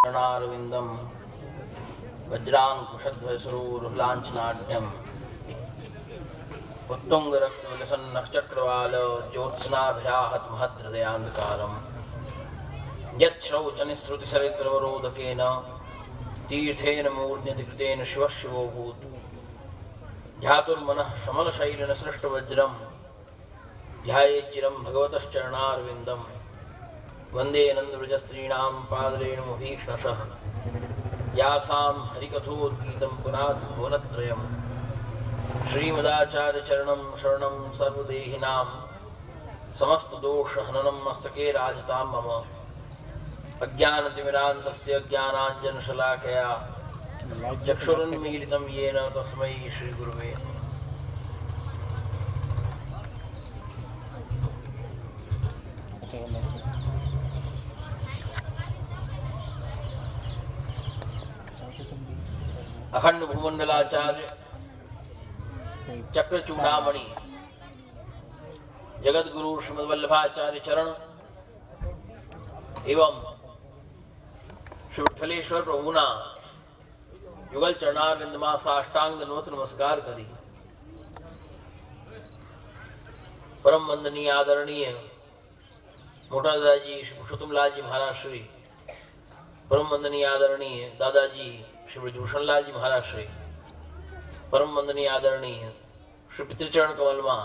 चरणारविन्दं वज्राङ्कुशध्वजसरोरुहलाञ्छनाढ्यम् उत्तुङ्गरक्तविलसन्नश्चक्रवाल ज्योत्स्नाभिराहत महद्हृदयान्धकारम् यच्छ्रौचनिःश्रुतिसरित्रवरोदकेन तीर्थेन मूर्ध्यधिकृतेन शिवः शिवोऽभूत् ध्यातुर्मनः शमलशैलेन सृष्टवज्रं ध्यायेच्चिरं भगवतश्चरणारविन्दं वन्दे नन्दव्रजस्त्रीणां पादरेणुमभीक्ष्णशः यासां हरिकथोद्गीतं पुनात् भुवनत्रयम् श्रीमदाचार्यचरणं शरणं सर्वदेहिनां समस्तदोषहननं मस्तके राजतां मम अज्ञानतिमिरान्धस्य ज्ञानाञ्जनशलाकया चक्षुरुन्मीलितं येन तस्मै श्रीगुरुवे अखंड भूमंडलाचार्य चक्रचूड़ामणि जगत गुरु श्रीमद्वल्लभाचार्य चरण एवं श्री विठ्ठलेश्वर प्रभुना युगल चरणारविंद में साष्टांग दंडवत नमस्कार करी परम वंदनीय आदरणीय मोटा दादाजी श्री पुरुषोत्तमलालजी महाराज श्री परम वंदनीय आदरणीय दादाजी श्री ब्रजभूषणलालजी महाराज श्री परम वंदनीय आदरणीय श्री पितृचरण कमल में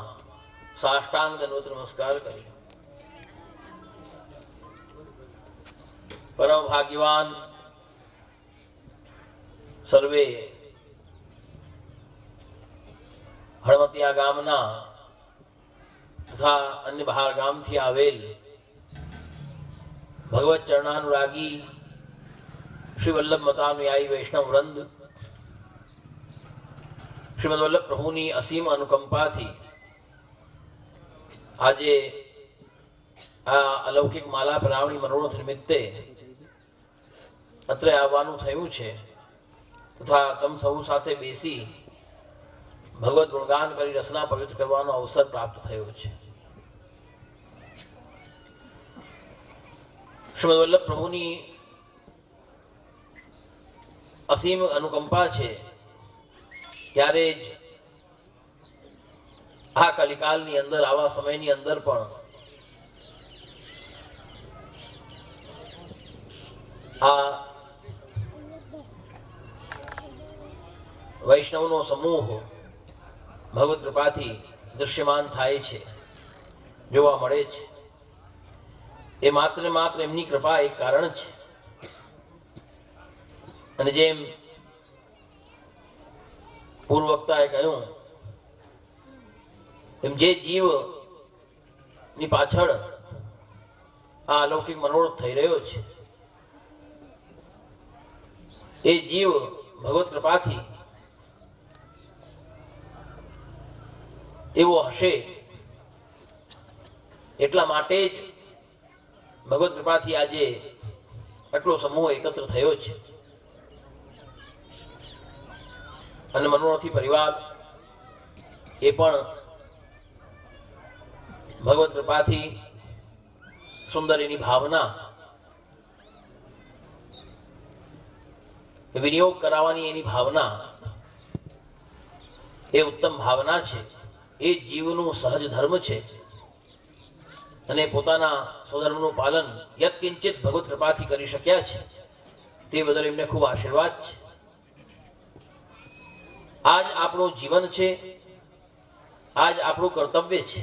साष्टांग दंडवत नमस्कार करी परम भाग्यवान सर्वे हड़मतिया गामना तथा अन्य बहार गाम थी आवेल भगवत चरणानुरागी श्री वल्लभ मतानुयायी वैष्णव वृंद श्रीमद वल्लभ प्रभुनी असीम अनुकंपा थी आजे आ अलौकिक माला परावणी मनोरथ निमित्ते अत्रे आववानुं थयुं छे तथा तम सौ साथे बेसी भगवत गुणगान करी रसना पवित्र करवानो अवसर प्राप्त थयो छे। श्रीमद वल्लभ प्रभुनी असीम अनुकंपा छे त्यारे ज आ कलिकालनी अंदर आवा समयनी अंदर पण आ वैष्णवनो समूह भगवत कृपाथी दृश्यमान थाय छे जोवा मळे छे ए मात्र मात्र एमनी कृपा एक कारण छे अने जेम पूर्व वक्ताए कह्युं एम जे जीव नी पाछळ आ अलौकिक मनोरथ थई रह्यो छे ए जीव भगवत कृपाथी एवो हशे એટલા માટે જ ભગવત કૃપાથી આજે આટલો સમૂહ એકત્ર થયો છે અને મનોરથી પરિવાર એ પણ ભગવત કૃપાથી સુંદર એની ભાવના વિનિયોગ કરાવવાની એની ભાવના એ ઉત્તમ ભાવના છે એ જીવનું સહજ ધર્મ છે અને પોતાના સ્વધર્મનું પાલન યત્કિંચિત ભગવત કૃપાથી કરી શક્યા છે તે બદલ એમને ખૂબ આશીર્વાદ છે। આજ આપણું જીવન છે આજ આપણું કર્તવ્ય છે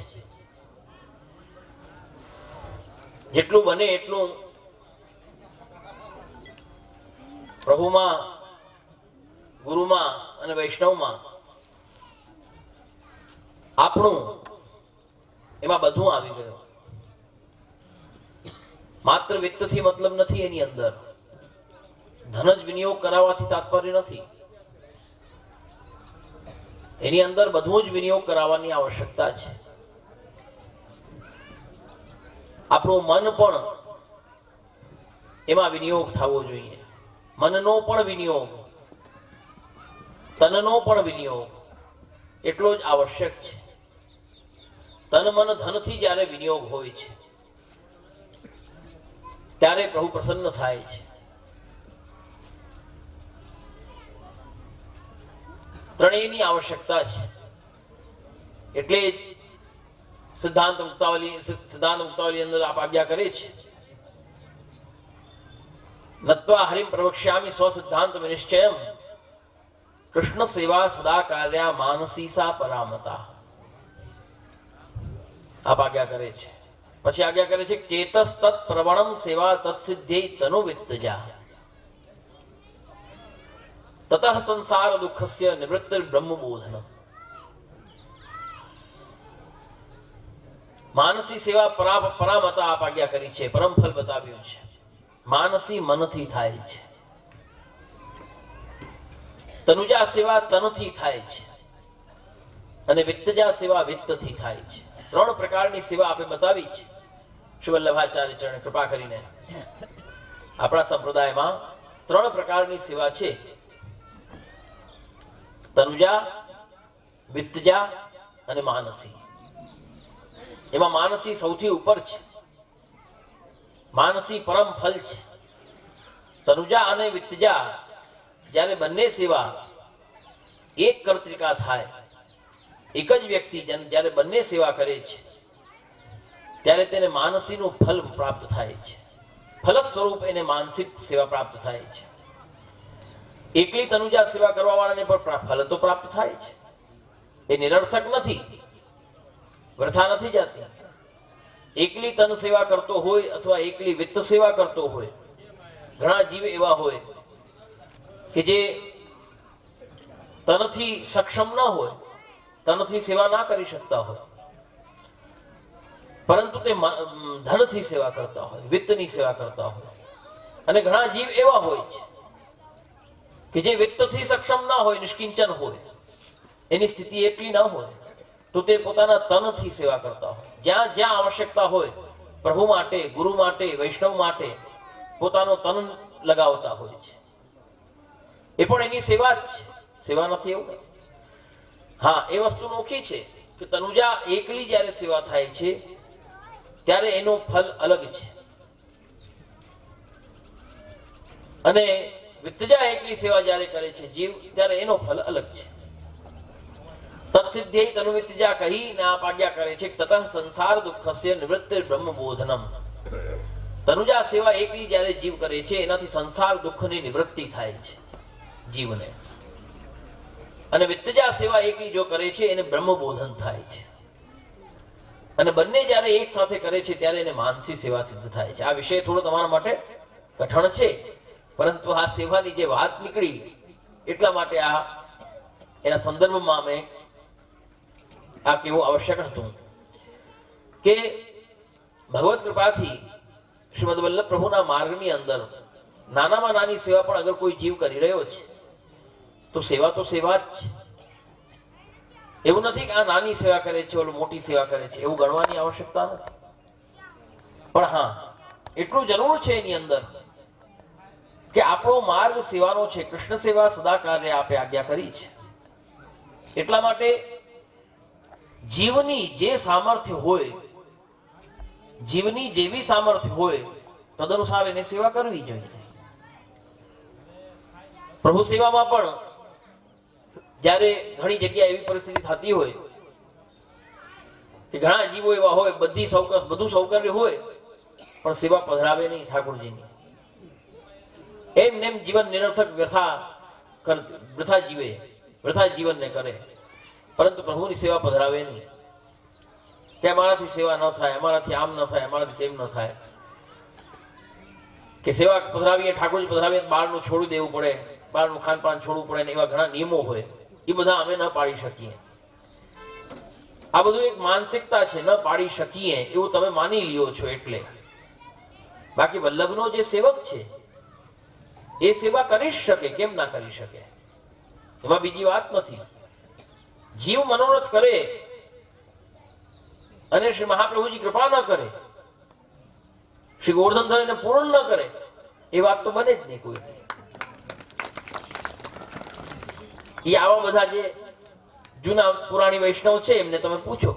જેટલું બને એટલું પ્રભુમાં ગુરુમાં અને વૈષ્ણવમાં આપણું એમાં બધું આવી ગયું માત્ર વિત્તથી મતલબ નથી એની અંદર ધન જ વિનિયોગ કરાવવાથી તાત્પર્ય નથી એની અંદર બધું જ વિનિયોગ કરાવવાની આવશ્યકતા છે। આપણું મન પણ એમાં વિનિયોગ થવો જોઈએ मननो पण विनियोग तननो पण विनियोग એટલો જ આવશ્યક છે। તન મન ધનથી જ્યારે વિનિયોગ હોય છે ત્યારે પ્રભુ પ્રસન્ન થાય છે। ત્રણેયની આવશ્યકતા છે. એટલે સિદ્ધાંત મુક્તાવલી અંદર આપ આજ્ઞા કરે છે, નત્વા હરિમ પ્રવક્ષ્યામિ સ્વ સિદ્ધાંત નિશ્ચયમ કૃષ્ણ સેવા સદા કાર્યા માનસી સા પરામતા. આપ આજ્ઞા કરે છે. પછી આજ્ઞા કરે છે ચેતસ તત્ પ્રવણમ સેવા તત્સિદ્ધ્યૈ તનુ વિત્તજા તતઃ સંસાર દુઃખસ્ય નિવૃત્તિર બ્રહ્મબોધનમ. માનસી સેવા પરામતા આપ આજ્ઞા કરી છે, પરમ ફલ બતાવ્યું છે. માનસી મનથી થાય છે, તનુજા સેવા તનથી થાય છે, અને વિત્તજા સેવા વિત્તથી થાય છે. ત્રણ પ્રકારની સેવા આપે બતાવી છે. શ્રી વલ્લભાચાર્ય ચરણે કૃપા કરીને આપણા સંપ્રદાયમાં ત્રણ પ્રકારની સેવા છે: તનુજા, વિત્તજા અને માનસી. એમાં માનસી સૌથી ઉપર છે. માનસી પરમ ફલ છે. તનુજા અને વિત્તજા જ્યારે બંને સેવા એક કર્તૃકા થાય, એક જ વ્યક્તિ જ્યારે બંને સેવા કરે છે ત્યારે તેને માનસીનું ફલ પ્રાપ્ત થાય છે. ફલ સ્વરૂપ એને માનસિક સેવા પ્રાપ્ત થાય છે. એકલી તનુજા સેવા કરવા વાળાને પણ ફલ તો પ્રાપ્ત થાય છે. એ નિરર્થક નથી, વૃથા નથી જતી. એકલી તન સેવા કરતો હોય અથવા એકલી વિત્ત સેવા કરતો હોય, ઘણા જીવ એવા હોય કે જે તનથી સક્ષમ ન હોય, તનથી સેવા ના કરી શકતા હોય, પરંતુ તે ધનથી સેવા કરતા હોય, વિત્તની સેવા કરતા હોય. અને ઘણા જીવ એવા હોય છે કે જે વિત્તથી સક્ષમ ના હોય, નિષ્કિંચન હોય, એની સ્થિતિ એકલી ના હોય, તો તે પોતાના તનથી સેવા કરતા હોય. જ્યાં જ્યાં આવશ્યકતા હોય, પ્રભુ માટે, ગુરુ માટે, વૈષ્ણવ માટે પોતાનો તન લગાવતા હોય છે. એ પણ એની સેવા જ છે, સેવા નથી એવું. હા, એ વસ્તુ નોખી છે કે તનુજા એકલી જ્યારે સેવા થાય છે ત્યારે એનું ફલ અલગ છે, અને વિત્તજા એકલી સેવા જ્યારે કરે છે જીવ, ત્યારે એનો ફલ અલગ છે. તત્સિદ્ધ્યૈ તનુ વિત્તજા કહીને આપ આજ્ઞા કરે છે તતઃ સંસાર દુઃખસ્ય નિવૃત્તિર બ્રહ્મબોધનમ. તનુજા સેવા એકલી જ્યારે જીવ કરે છે એનાથી સંસાર દુઃખની નિવૃત્તિ થાય છે જીવને, અને વિત્તજા સેવા એકલી જો કરે છે એને બ્રહ્મબોધન થાય છે. અને બંને જ્યારે એક સાથે કરે છે ત્યારે એને માનસી સેવા સિદ્ધ થાય છે. આ વિષય થોડો તમારા માટે કઠણ છે, પરંતુ આ સેવાની જે વાત નીકળી એટલા માટે આ એના સંદર્ભમાં અમે આ કહેવું આવશ્યક હતું કે ભગવત કૃપાથી શ્રીમદ વલ્લભ પ્રભુના માર્ગની અંદર નાનામાં નાની સેવા પણ અગર કોઈ જીવ કરી રહ્યો છે તો સેવા જ છે. એવું નથી કે આ નાની સેવા કરે છે, ઓલું મોટી સેવા કરે છે, એવું ગણવાની આવશ્યકતા નથી. પણ હા, એટલું જરૂર છે એની અંદર કે આપણો માર્ગ સેવાનો છે. કૃષ્ણ સેવા સદા કાર્ય આપે આજ્ઞા કરી છે. એટલા માટે જીવની જે સામર્થ્ય હોય, જીવની જેવી સામર્થ્ય હોય તદનુસાર એને સેવા કરવી જોઈએ. પ્રભુ સેવામાં પણ જ્યારે ઘણી જગ્યાએ એવી પરિસ્થિતિ થતી હોય કે ઘણા જીવો એવા હોય, બધું સૌકર્ય હોય પણ સેવા પધરાવે નહીં ઠાકોરજીની. એમ નેમ જીવન નિરર્થક વૃથા જીવે, વૃથા જીવનને કરે, પરંતુ પ્રભુની સેવા પધરાવે નહીં. કે અમારાથી સેવા ન થાય, અમારાથી આમ ન થાય, અમારાથી તેમ ન થાય. કે સેવા પધરાવીએ, ઠાકોરજી પધરાવીએ બહારનું છોડી દેવું પડે, બહારનું ખાનપાન છોડવું પડે ને એવા ઘણા નિયમો હોય, એ બધા અમે ન પાડી શકીએ. આ બધું એક માનસિકતા છે, ન પાડી શકીએ એવું તમે માની લ્યો છો એટલે. બાકી વલ્લભનો જે સેવક છે એ સેવા કરી શકે, કેમ ના કરી શકે? એમાં બીજી વાત નથી. જીવ મનોરથ કરે અને શ્રી મહાપ્રભુજી કૃપા ન કરે, શ્રી ગોવર્ધન એને પૂર્ણ ન કરે, એ વાત તો બને જ નહીં કોઈ. એ આવા બધા જે જૂના પુરાણી વૈષ્ણવ છે એમને તમે પૂછો,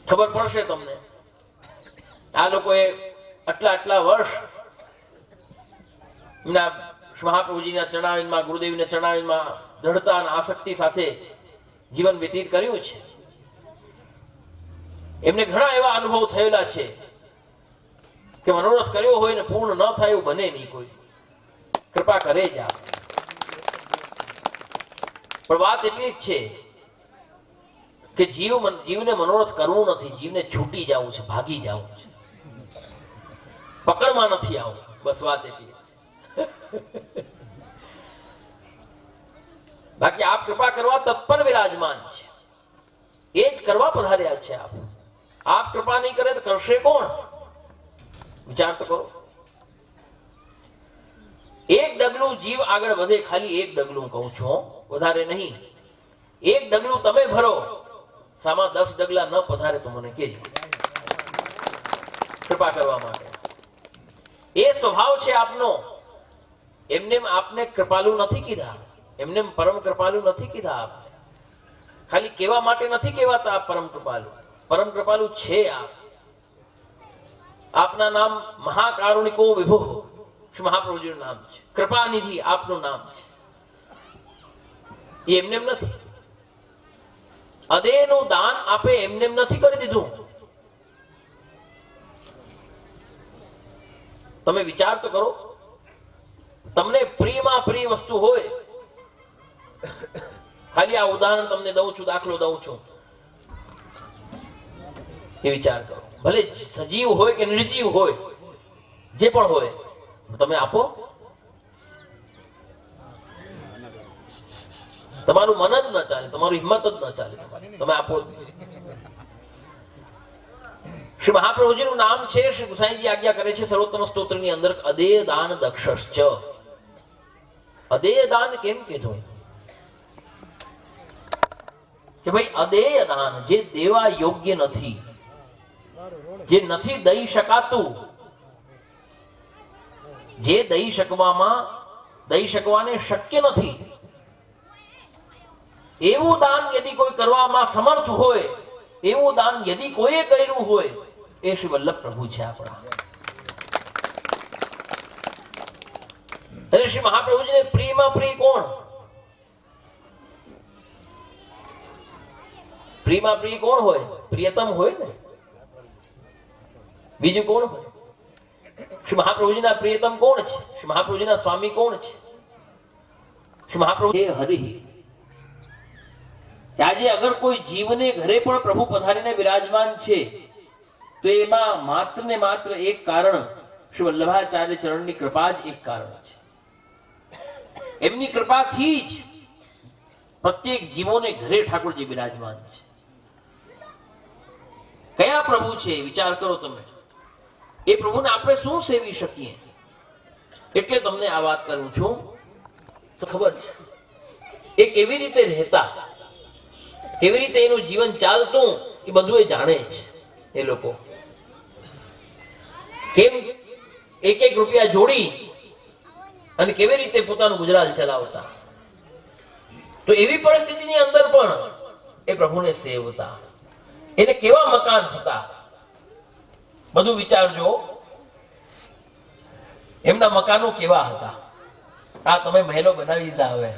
ખબર પડશે તમને. આ લોકોએ આટલા વર્ષ એમના મહાપ્રભુજીના ચરણારવિંદમાં, ગુરુદેવના ચરણારવિંદમાં દ્રઢતા અને આસક્તિ સાથે જીવન વ્યતીત કર્યું છે. એમને ઘણા એવા અનુભવ થયેલા છે કે મનોરથ કર્યો હોય ને પૂર્ણ ન થાય એવું બને નહીં. કોઈ કૃપા કરે જ આપ. પણ વાત એટલી જ છે કે જીવને મનોરથ કરવું નથી, જીવને છૂટી જવું છે, ભાગી જવું છે, પકડમાં નથી આવું. બસ વાત એટલી. બાકી આપ કૃપા કરવા તત્પર વિરાજમાન છે, એ જ કરવા પધાર્યા છે. આપ કૃપા નહીં કરે તો કરશે કોણ? વિચાર તો કરો. એક ડગલું જીવ આગળ વધે, ખાલી એક ડગલું કહું છું, વધારે નહીં. એક ડગલું તમે ભરો, સામા 10 ડગલા ન પધારે તો મને કહેજો, કૃપા કરવા માટે. એ સ્વભાવ છે આપનો. એમને આપને કૃપાલુ નથી કીધા, એમને પરમ કૃપાલુ નથી કીધા. આપ ખાલી કહેવા માટે નથી કહેવાતા આપ પરમ કૃપાલુ. પરમ કૃપાલુ છે આપ. આપના નામ મહાકારુણિકો વિભો શ્રી મહાપ્રભુજીનું નામ છે. કૃપાનિધિ આપનું નામ છે. એ એમને નથી. અદેનું દાન આપે એમને નથી કરી દીધું. તમે વિચાર તો કરો. તમને પ્રિયમાં પ્રિય વસ્તુ હોય, ખાલી આ ઉદાહરણ તમને દઉં છું, દાખલો દઉં છું, એ વિચાર કરો. ભલે સજીવ હોય કે નિર્જીવ હોય, જે પણ હોય, તમે આપો. તમારું મન જ ન ચાલે, તમારું હિંમત જ ન ચાલે, તમે આપો. શ્રી મહાપ્રભુજીનું નામ છે, શ્રી ગુસાઈજી આજ્ઞા કરે છે સર્વોત્તમ સ્તોત્રની અંદર, અદેય દાન દક્ષશ્ચ. અદેય દાન કેમ કીધું? કે ભાઈ અદેય દાન, જે દેવા યોગ્ય નથી, જે નથી દઈ શકાતું, જે દઈ શકવાને શક્ય નથી, એવું દાન યદી કોઈ કરવામાં સમર્થ હોય, એવું દાન યદી કોઈએ કર્યું હોય, એ શ્રી વલ્લભ પ્રભુ છે આપણા. અને શ્રી મહાપ્રભુજીને પ્રિયમાં પ્રિય કોણ? પ્રિયમાં પ્રિય કોણ હોય? પ્રિયતમ હોય ને. બીજું કોણ હોય? શ્રી મહાપ્રભુજીના પ્રિયતમ કોણ છે? શ્રી મહાપ્રભુજીના સ્વામી કોણ છે? શ્રી મહાપ્રભુ હરિ. આજે અગર કોઈ જીવને ઘરે પણ પ્રભુ પધારીને વિરાજમાન છે, તો એમાં માત્ર ને માત્ર એક કારણ શ્રી વલ્લભાચાર્ય ચરણની કૃપા જ એક કારણ છે. એમની કૃપાથી જ પ્રત્યેક જીવોને ઘરે ઠાકોરજી બિરાજમાન છે. કયા પ્રભુ છે વિચાર કરો તમે. એ પ્રભુને આપણે શું સેવી શકીએ? એટલે તમને આ વાત કરું છું. ખબર છે એ કેવી રીતે રહેતા, કેવી રીતે એનું જીવન ચાલતું, એ બધું એ જાણે છે. એ લોકો કેમ એક એક રૂપિયા જોડી અને કેવી રીતે પોતાનું ગુજરાત ચલાવતા. તો એવી પરિસ્થિતિની અંદર પણ એ પ્રભુને સેવતા. એને કેવા મકાન હતા બધું વિચારજો. એમના મકાનો કેવા હતા. આ તમે મહેલો બનાવી દીધા હવે.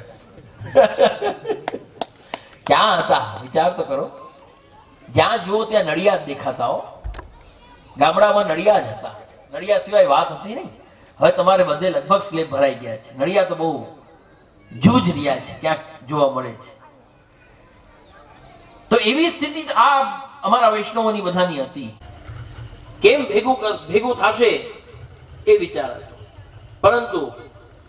ક્યાં હતા વિચાર તો કરો. જ્યાં જુઓ ત્યાં નડિયાદ દેખાતા હો. ગામડામાં નડિયાદ હતા. નડિયાદ સિવાય વાત હતી નહીં. હવે તમારે બધે લગભગ સ્લેબ ભરાઈ ગયા છે. નડિયાદ તો બહુ જૂજ રહ્યા છે, ક્યાંક જોવા મળે છે. તો એવી સ્થિતિ આ અમારા વૈષ્ણવોની બધાની હતી. કેમ ભેગું થશે એ વિચાર હતો. પરંતુ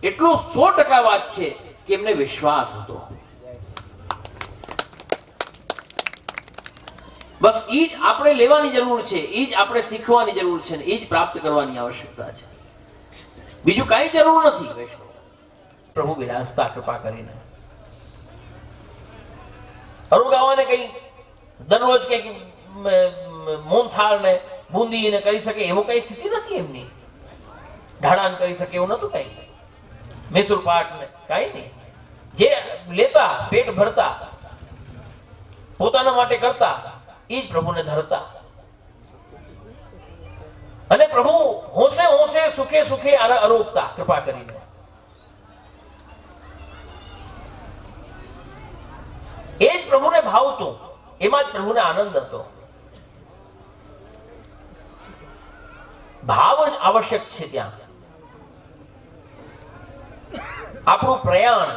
એટલું 100% વાત છે કે એમને વિશ્વાસ હતો. બસ એ જ આપણે લેવાની જરૂર છે, એ જ આપણે શીખવાની જરૂર છે, એ જ પ્રાપ્ત કરવાની આવશ્યકતા છે. બીજું કઈ જરૂર નથી. વૈષ્ણવ પ્રભુ બિરાજતા કૃપા કરીને. અરુગાવાને કઈ દરરોજ કઈ મોનથાળ ને બુંદી ને કરી શકે એવું કઈ સ્થિતિ નથી એમની. ઢાળાન કરી શકે એવું નતું કઈ. મેસુર પાક ને કઈ નહીં. જે લેતા પેટ ભરતા પોતાના માટે કરતા એ જ પ્રભુને ધરતા. અને પ્રભુ હોંશે હોંશે સુખે સુખે આરોગતા કૃપા કરીને. એ જ પ્રભુને ભાવતું, એમાં જ પ્રભુને આનંદ હતો. ભાવ જ આવશ્યક છે ત્યાં. આપણું પ્રયાણ,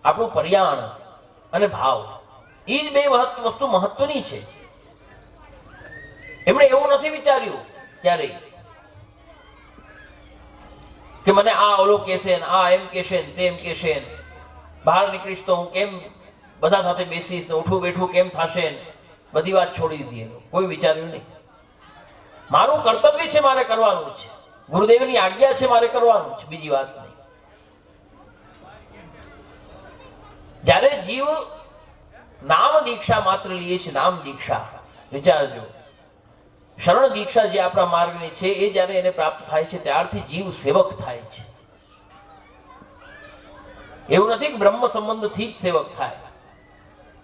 આપણું પર્યાણ અને ભાવ, એ જ બે વસ્તુ મહત્વની છે. એમણે એવું નથી વિચાર્યું ક્યારેય કે મને આ ઓલો કહેશે, આ એમ કહેશે, તેમ કહેશે, બહાર નીકળીશ તો હું કેમ બધા સાથે બેસીશ, ને ઉઠું બેઠું કેમ થશે, બધી વાત છોડી દીધી. કોઈ વિચાર્યું નહીં. મારું કર્તવ્ય છે, મારે કરવાનું છે. ગુરુદેવની આજ્ઞા છે, મારે કરવાનું છે, બીજી વાત નહીં. જ્યારે જીવ નામ દીક્ષા માત્ર લે છે, નામ દીક્ષા, વિચારજો, શરણ દીક્ષા જે આપણા માર્ગની છે, એ જ્યારે એને પ્રાપ્ત થાય છે ત્યારથી જીવ સેવક થાય છે. એવું નથી કે બ્રહ્મ સંબંધથી જ સેવક થાય,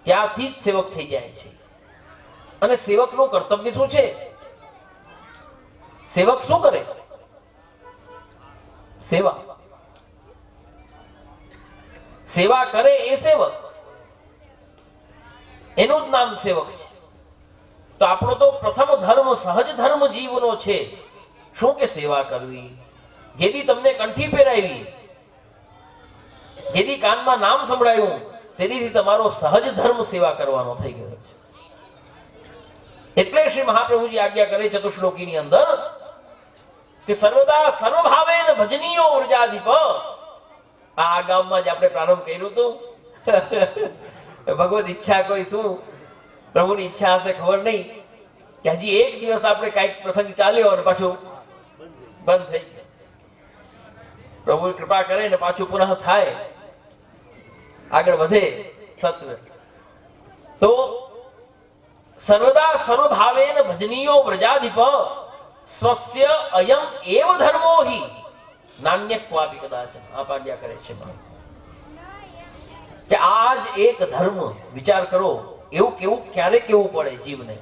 ત્યારથી જ સેવક થઈ જાય છે. અને સેવકનું કર્તવ્ય શું છે? સેવક શું કરે? સેવા. સેવા કરે એ સેવક, એનું જ નામ સેવક છે. તો આપણો તો પ્રથમ ધર્મ, સહજ ધર્મ જીવનો છે શું કે સેવા કરવી. જેથી તમને કંઠી પહેરાવી, જેથી કાનમાં નામ સંભળાયું, તેથી તમારો સહજ ધર્મ સેવા કરવાનો થઈ ગયો છે. એટલે શ્રી મહાપ્રભુજી આજ્ઞા કરે ચતુશ્લોકીની અંદર કે સર્વદા સર્વભાવેન ભજનીયો ઉર્જાધિપ. આ ગામમાં જ આપણે પ્રારંભ કર્યું હતું. ભગવદ ઈચ્છા કોઈ શું, પ્રભુની ઈચ્છા હશે ખબર નહીં, કે હજી એક દિવસ આપણે કઈક પ્રસંગ ચાલ્યો અને પાછું બંધ થઈ ગયો. પ્રભુ કૃપા કરે ને પાછું પુનઃ થાય, આગળ વધે સત્વ. તો સર્વદા સર્વભાવેન ભજનીયો વ્રજાધિપ સ્વસ્ય અયમ એવ ધર્મો હિ નાન્ય ક્વાપી કદાચન. આપ આજ્ઞા કરે છે કે આ જ એક ધર્મ. વિચાર કરો, એવું કેવું ક્યારે કેવું પડે જીવને.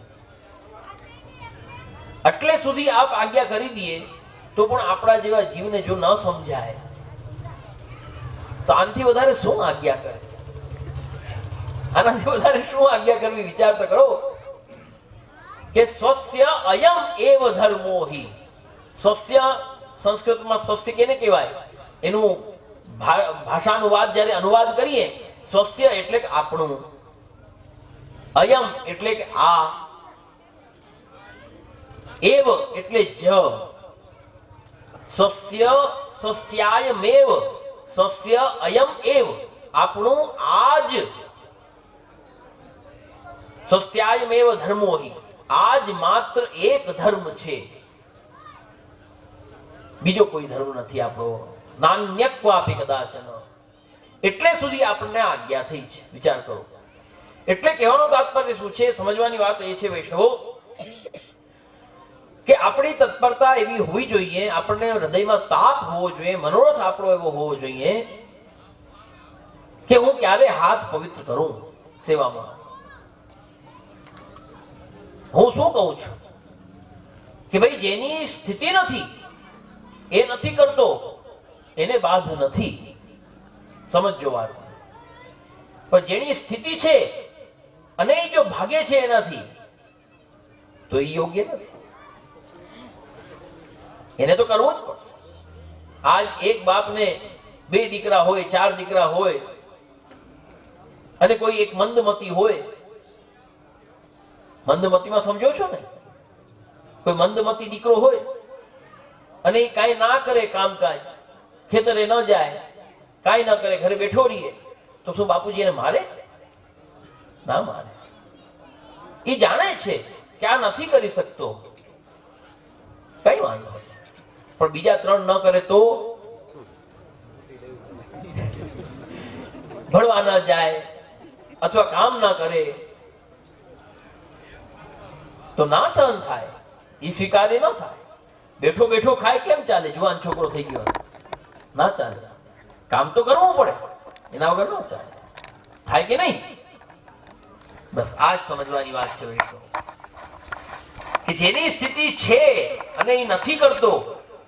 એટલે સુધી આપ આજ્ઞા કરી દઈએ તો પણ આપણા જેવા જીવને જો ન સમજાય તો આનાથી વધારે શું આજ્ઞા કરે? આનાથી વધારે શું આજ્ઞા કરવી? વિચાર તો કરો કે સ્વસ્ય અયમ એવ ધર્મો હિ. સ્વસ્ય સંસ્કૃતમાં સ્વસ્ય કેને કહેવાય? એનું ભાષાનુવાદ જ્યારે અનુવાદ કરીએ, સ્વસ્ય એટલે કે આપણું, અયમ એટલે કે આ, એવ એટલે જ, સ્વસ્ય સ્વસ્યાયમેવ, સ્વસ્ય અયમ એવ આપણું આજ, સ્વસ્યાયમેવ ધર્મો હિ આજ માત્ર એક ધર્મ છે, બીજો કોઈ ધર્મ નથી આપણો. નાન્યક્વાપી કદાચન. એટલે સુધી આપણને આજ્ઞા થઈ છે. વિચાર કરો. એટલે કહેવાનો તાત્પર્ય શું છે? સમજવાની વાત એ છે વૈષ્ણવો કે આપણી તત્પરતા એવી હોવી જોઈએ, આપણને હૃદયમાં તાપ હોવો જોઈએ, મનોરથ આપણો એવો હોવો જોઈએ કે હું ક્યારે હાથ પવિત્ર કરું સેવામાં. હું શું કહું છું કે ભાઈ જેની સ્થિતિ નથી એ નથી કરતો, એને બાધ નથી. સમજો વાત. પણ જેની સ્થિતિ છે અને એ જો ભાગે છે એનાથી, તો એ યોગ્ય નથી. એને તો કરવું જ પડશે. આજ એક બાપને 2 દીકરા હોય, 4 દીકરા હોય, અને કોઈ એક મંદમતી હોય, મંદમતીમાં સમજો છો ને, કોઈ મંદમતી દીકરો હોય અને એ કાંઈ ના કરે, કામકાજ, ખેતરે ન જાય, કાંઈ ન કરે, ઘરે બેઠો રહીએ, તો શું બાપુજી એને મારે? ના મારે. એ જાણે છે કે આ નથી કરી શકતો, કઈ વાંધો નહીં. પણ બીજા 3 ન કરે તો ભણવા ન જાય અથવા કામ ના કરે તો ના સહન થાય, એ સ્વીકાર્ય ન થાય. બેઠો બેઠો ખાય કેમ ચાલે? જુવાન છોકરો થઈ ગયો ના ચાલે. કામ તો કરવું પડે, એના વગર ન ચાલે. થાય કે નહીં? બસ આ જ સમજવાની વાત છે વૈષ્ણવ, કે જેની સ્થિતિ છે અને એ નથી કરતો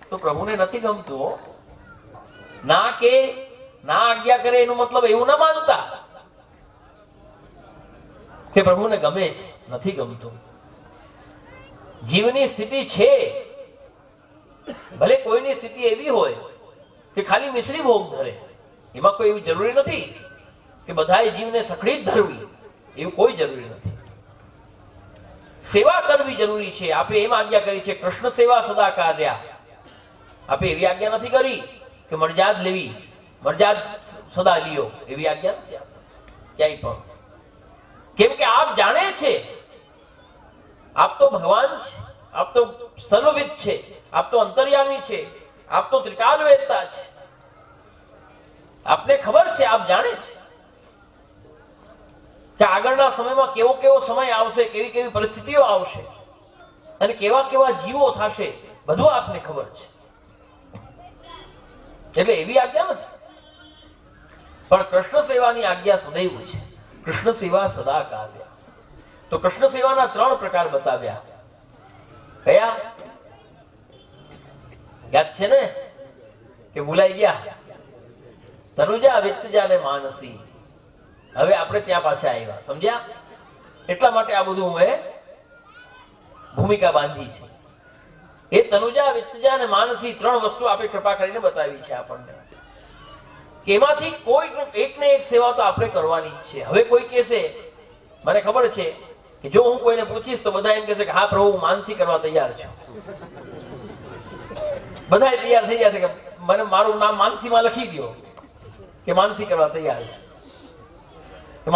તો પ્રભુને નથી ગમતું. ના કે ના આજ્ઞા કરે એનું મતલબ એવું ના માનતા કે પ્રભુને ગમે છે, નથી ગમતું. જીવની સ્થિતિ છે, ભલે કોઈની સ્થિતિ એવી હોય કે ખાલી મિશ્રી ભોગ ધરે, એમાં કોઈ એવી જરૂરી નથી કે બધાએ જીવને સખડી જ ધરવી, એવું કોઈ જરૂરી નથી. સેવા કરવી જરૂરી છે. આપે એમ આજ્ઞા કરી છે, કૃષ્ણ સેવા સદા કાર્યા. આપે એવી આજ્ઞા નથી કરી કે મરજાદ લેવી, મરજાદ સદા લ્યો, એવી આજ્ઞા નથી ક્યાંય પણ. કેમ કે આપ જાણે છે, આપ તો ભગવાન છે, આપ તો સર્વવિદ છે, આપ તો અંતર્યામી છે, આપ તો ત્રિકાલ વેદતા છે. આપને ખબર છે, આપ જાણે છે કે આગળના સમયમાં કેવો કેવો સમય આવશે, કેવી કેવી પરિસ્થિતિઓ આવશે અને કેવા કેવા જીવો થશે, બધું આપને ખબર છે. એટલે એવી આજ્ઞા નથી, પણ કૃષ્ણ સેવાની આજ્ઞા સદૈવ છે. કૃષ્ણ સેવા સદા કાર્ય. તો કૃષ્ણ સેવાના 3 પ્રકાર બતાવ્યા. કયા યાદ છે ને કે ભૂલાઈ ગયા? તનુજા, વિત્તજા ને માનસી. હવે આપણે ત્યાં પાછા આવ્યા, સમજ્યા? એટલા માટે આ બધું મેં ભૂમિકા બાંધી છે. એ તનુજા, વિત્તજા અને માનસી 3 વસ્તુ આપણે કૃપા કરીને બતાવી છે આપણને. એમાંથી કોઈ એકને એક સેવા તો આપણે કરવાની જ છે. હવે કોઈ કહેશે, મને ખબર છે કે જો હું કોઈને પૂછીશ તો બધા એમ કહેશે કે હા પ્રભુ, હું માનસી કરવા તૈયાર છું. બધા તૈયાર થઈ જશે કે મને મારું નામ માનસીમાં લખી દો કે માનસી કરવા તૈયાર છે.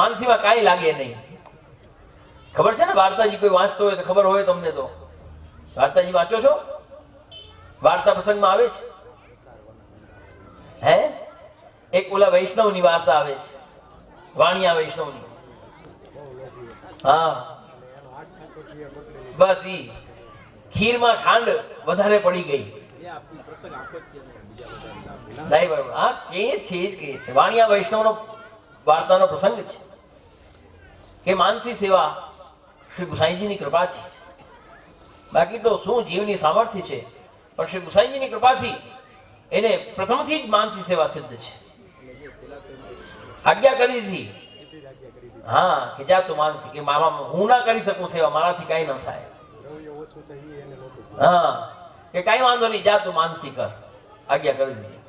માનસીમાં કાંઈ લાગે નહીં. ખબર છે ને, વાર્તાજી કોઈ વાંચતો હોય તો ખબર હોય તમને. તો વાર્તાજી વાંચો છો? વાર્તા પ્રસંગમાં આવે છે. હે, એક ઓલા વૈષ્ણવની વાર્તા આવે છે, વાણિયા વૈષ્ણવની. હા, બસ ઈ ખીરમાં ખાંડ વધારે પડી ગઈ. નહીં બરોબર. હા, કે છે વાણિયા વૈષ્ણવનો વાર્તાનો પ્રસંગ છે કે માનસી સેવા શ્રી ગુસાઈજીની કૃપાથી. બાકી તો શું જીવની સામર્થ્ય છે, પણ શ્રી ગુસાઈજીની કૃપાથી એને પ્રથમથી જ માનસી સેવા સિદ્ધ છે. આજ્ઞા કરી દીધી, હા, કે જા તું માનસી, કે હું ના કરી શકું સેવા, મારાથી કઈ ન થાય. હા, કે કઈ વાંધો નહીં, જા તું માનસી કર. આજ્ઞા કરી દીધી.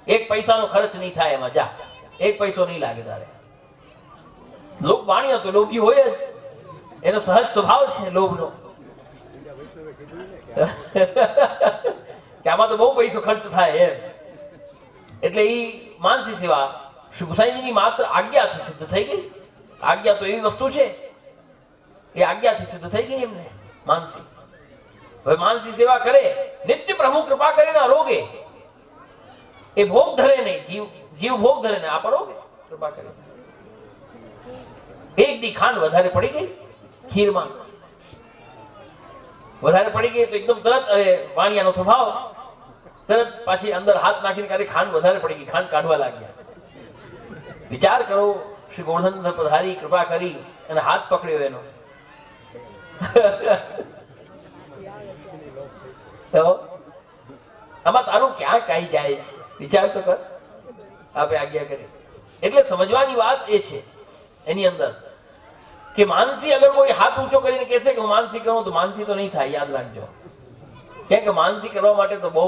1 પૈસાનો ખર્ચ નહીં થાય એમાં, જા, 1 પૈસો નહીં લાગે તારે. લોક વાણિયો તો લોભી હોય જ, એનો સહજ સ્વભાવ છે લોભનો. કે આમાં તો બહુ પૈસો ખર્ચ થાય એમ. એટલે ઈ માનસી સેવા શ્રી ગુસાઈજીની માત્ર આજ્ઞાથી સિદ્ધ થઈ ગઈ. આજ્ઞા તો એવી વસ્તુ છે, એ આજ્ઞાથી સિદ્ધ થઈ ગઈ એમને માનસી. હવે માનસી સેવા કરે, નિત્ય પ્રભુ કૃપા કરીને આરોગે. એ ભોગ ધરે નહીં, જીવ ભોગ ધરે ને આ પરોગે કૃપા કરે. એક દી ખાંડ વધારે પડી ગઈ ખીરમાં, વધારે પડી ગઈ તો એકદમ તરત, વાણિયાનો સ્વભાવ, તરત પાછી અંદર હાથ નાખીને કાઢી, ખાંડ વધારે પડી ગઈ, ખાંડ કાઢવા લાગ્યા. વિચાર કરો, શ્રી ગોવર્ધન પધારી, કૃપા કરી અને હાથ પકડ્યો એનો. તો આમાં તારું ક્યાં કઈ જાય છે? વિચાર તો કર. આપણે આજ્ઞા કરી એટલે સમજવાની વાત એ છે એની અંદર કે માનસી, અગર કોઈ હાથ ઊંચો કરીને કહેશે કે હું માનસી કરું, તો માનસી તો નહીં થાય, યાદ રાખજો. કેમ કે માનસી કરવા માટે તો બહુ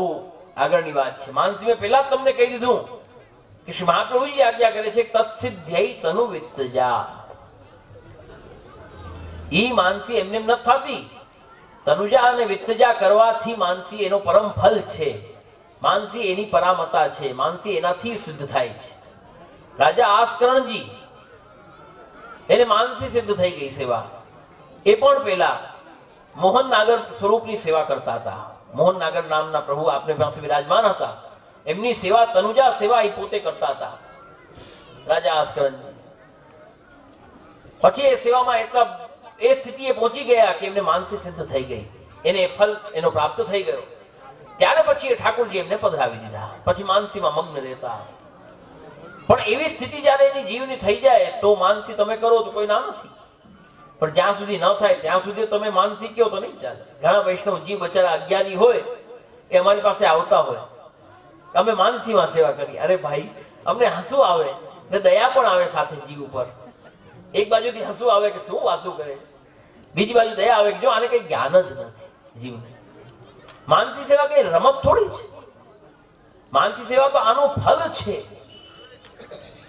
આગળની વાત છે. માનસી મેં પહેલા જ તમને કહી દીધું કે શ્રી મહાપ્રભુજી આજ્ઞા કરે છે, તત્સિદ્ધ્યૈ તનુ વિત્તજા. ઈ માનસી એમને એમ નથી થતી. તનુજા અને વિત્તજા કરવાથી માનસી એનો પરમ ફલ છે. માનસી એની પરામતા છે. માનસી એનાથી સિદ્ધ થાય છે. રાજા આસ્કરણજી, એને માનસી સિદ્ધ થઈ ગઈ સેવા. એ પણ પેલા મોહન નાગર સ્વરૂપની સેવા કરતા હતા. મોહન નાગર નામના પ્રભુ આપને પાસે વિરાજમાન હતા. એમની સેવા, તનુજા સેવા, એ પોતે કરતા હતા રાજા આસ્કરણજી. પછી એ સેવામાં એટલા એ સ્થિતિએ પહોંચી ગયા કે એમને માનસી સિદ્ધ થઈ ગઈ, એને ફલ એનો પ્રાપ્ત થઈ ગયો. ત્યારે પછી એ ઠાકોરજી એમને પધરાવી દીધા. પછી માનસીમાં મગ્ન રહેતા. પણ એવી સ્થિતિ જયારે એની જીવની થઈ જાય તો માનસી તમે કરો તો કોઈ ના નથી, પણ જ્યાં સુધી ન થાય ત્યાં સુધી તમે માનસી કહો તો નહીં ચાલે. ઘણા વૈષ્ણવ જીવ બચારા અજ્ઞાની હોય, એ અમારી પાસે આવતા હોય, અમે માનસીમાં સેવા કરી. અરે ભાઈ, અમને હસવું આવે ને દયા પણ આવે સાથે જીવ ઉપર. એક બાજુથી હસવું આવે કે શું વાતો કરે છે, બીજી બાજુ દયા આવે કે જો આને કઈ જ્ઞાન જ નથી જીવને. માનસી સેવા કઈ રમત થોડી છે. માનસી સેવા તો આનો ફલ છે.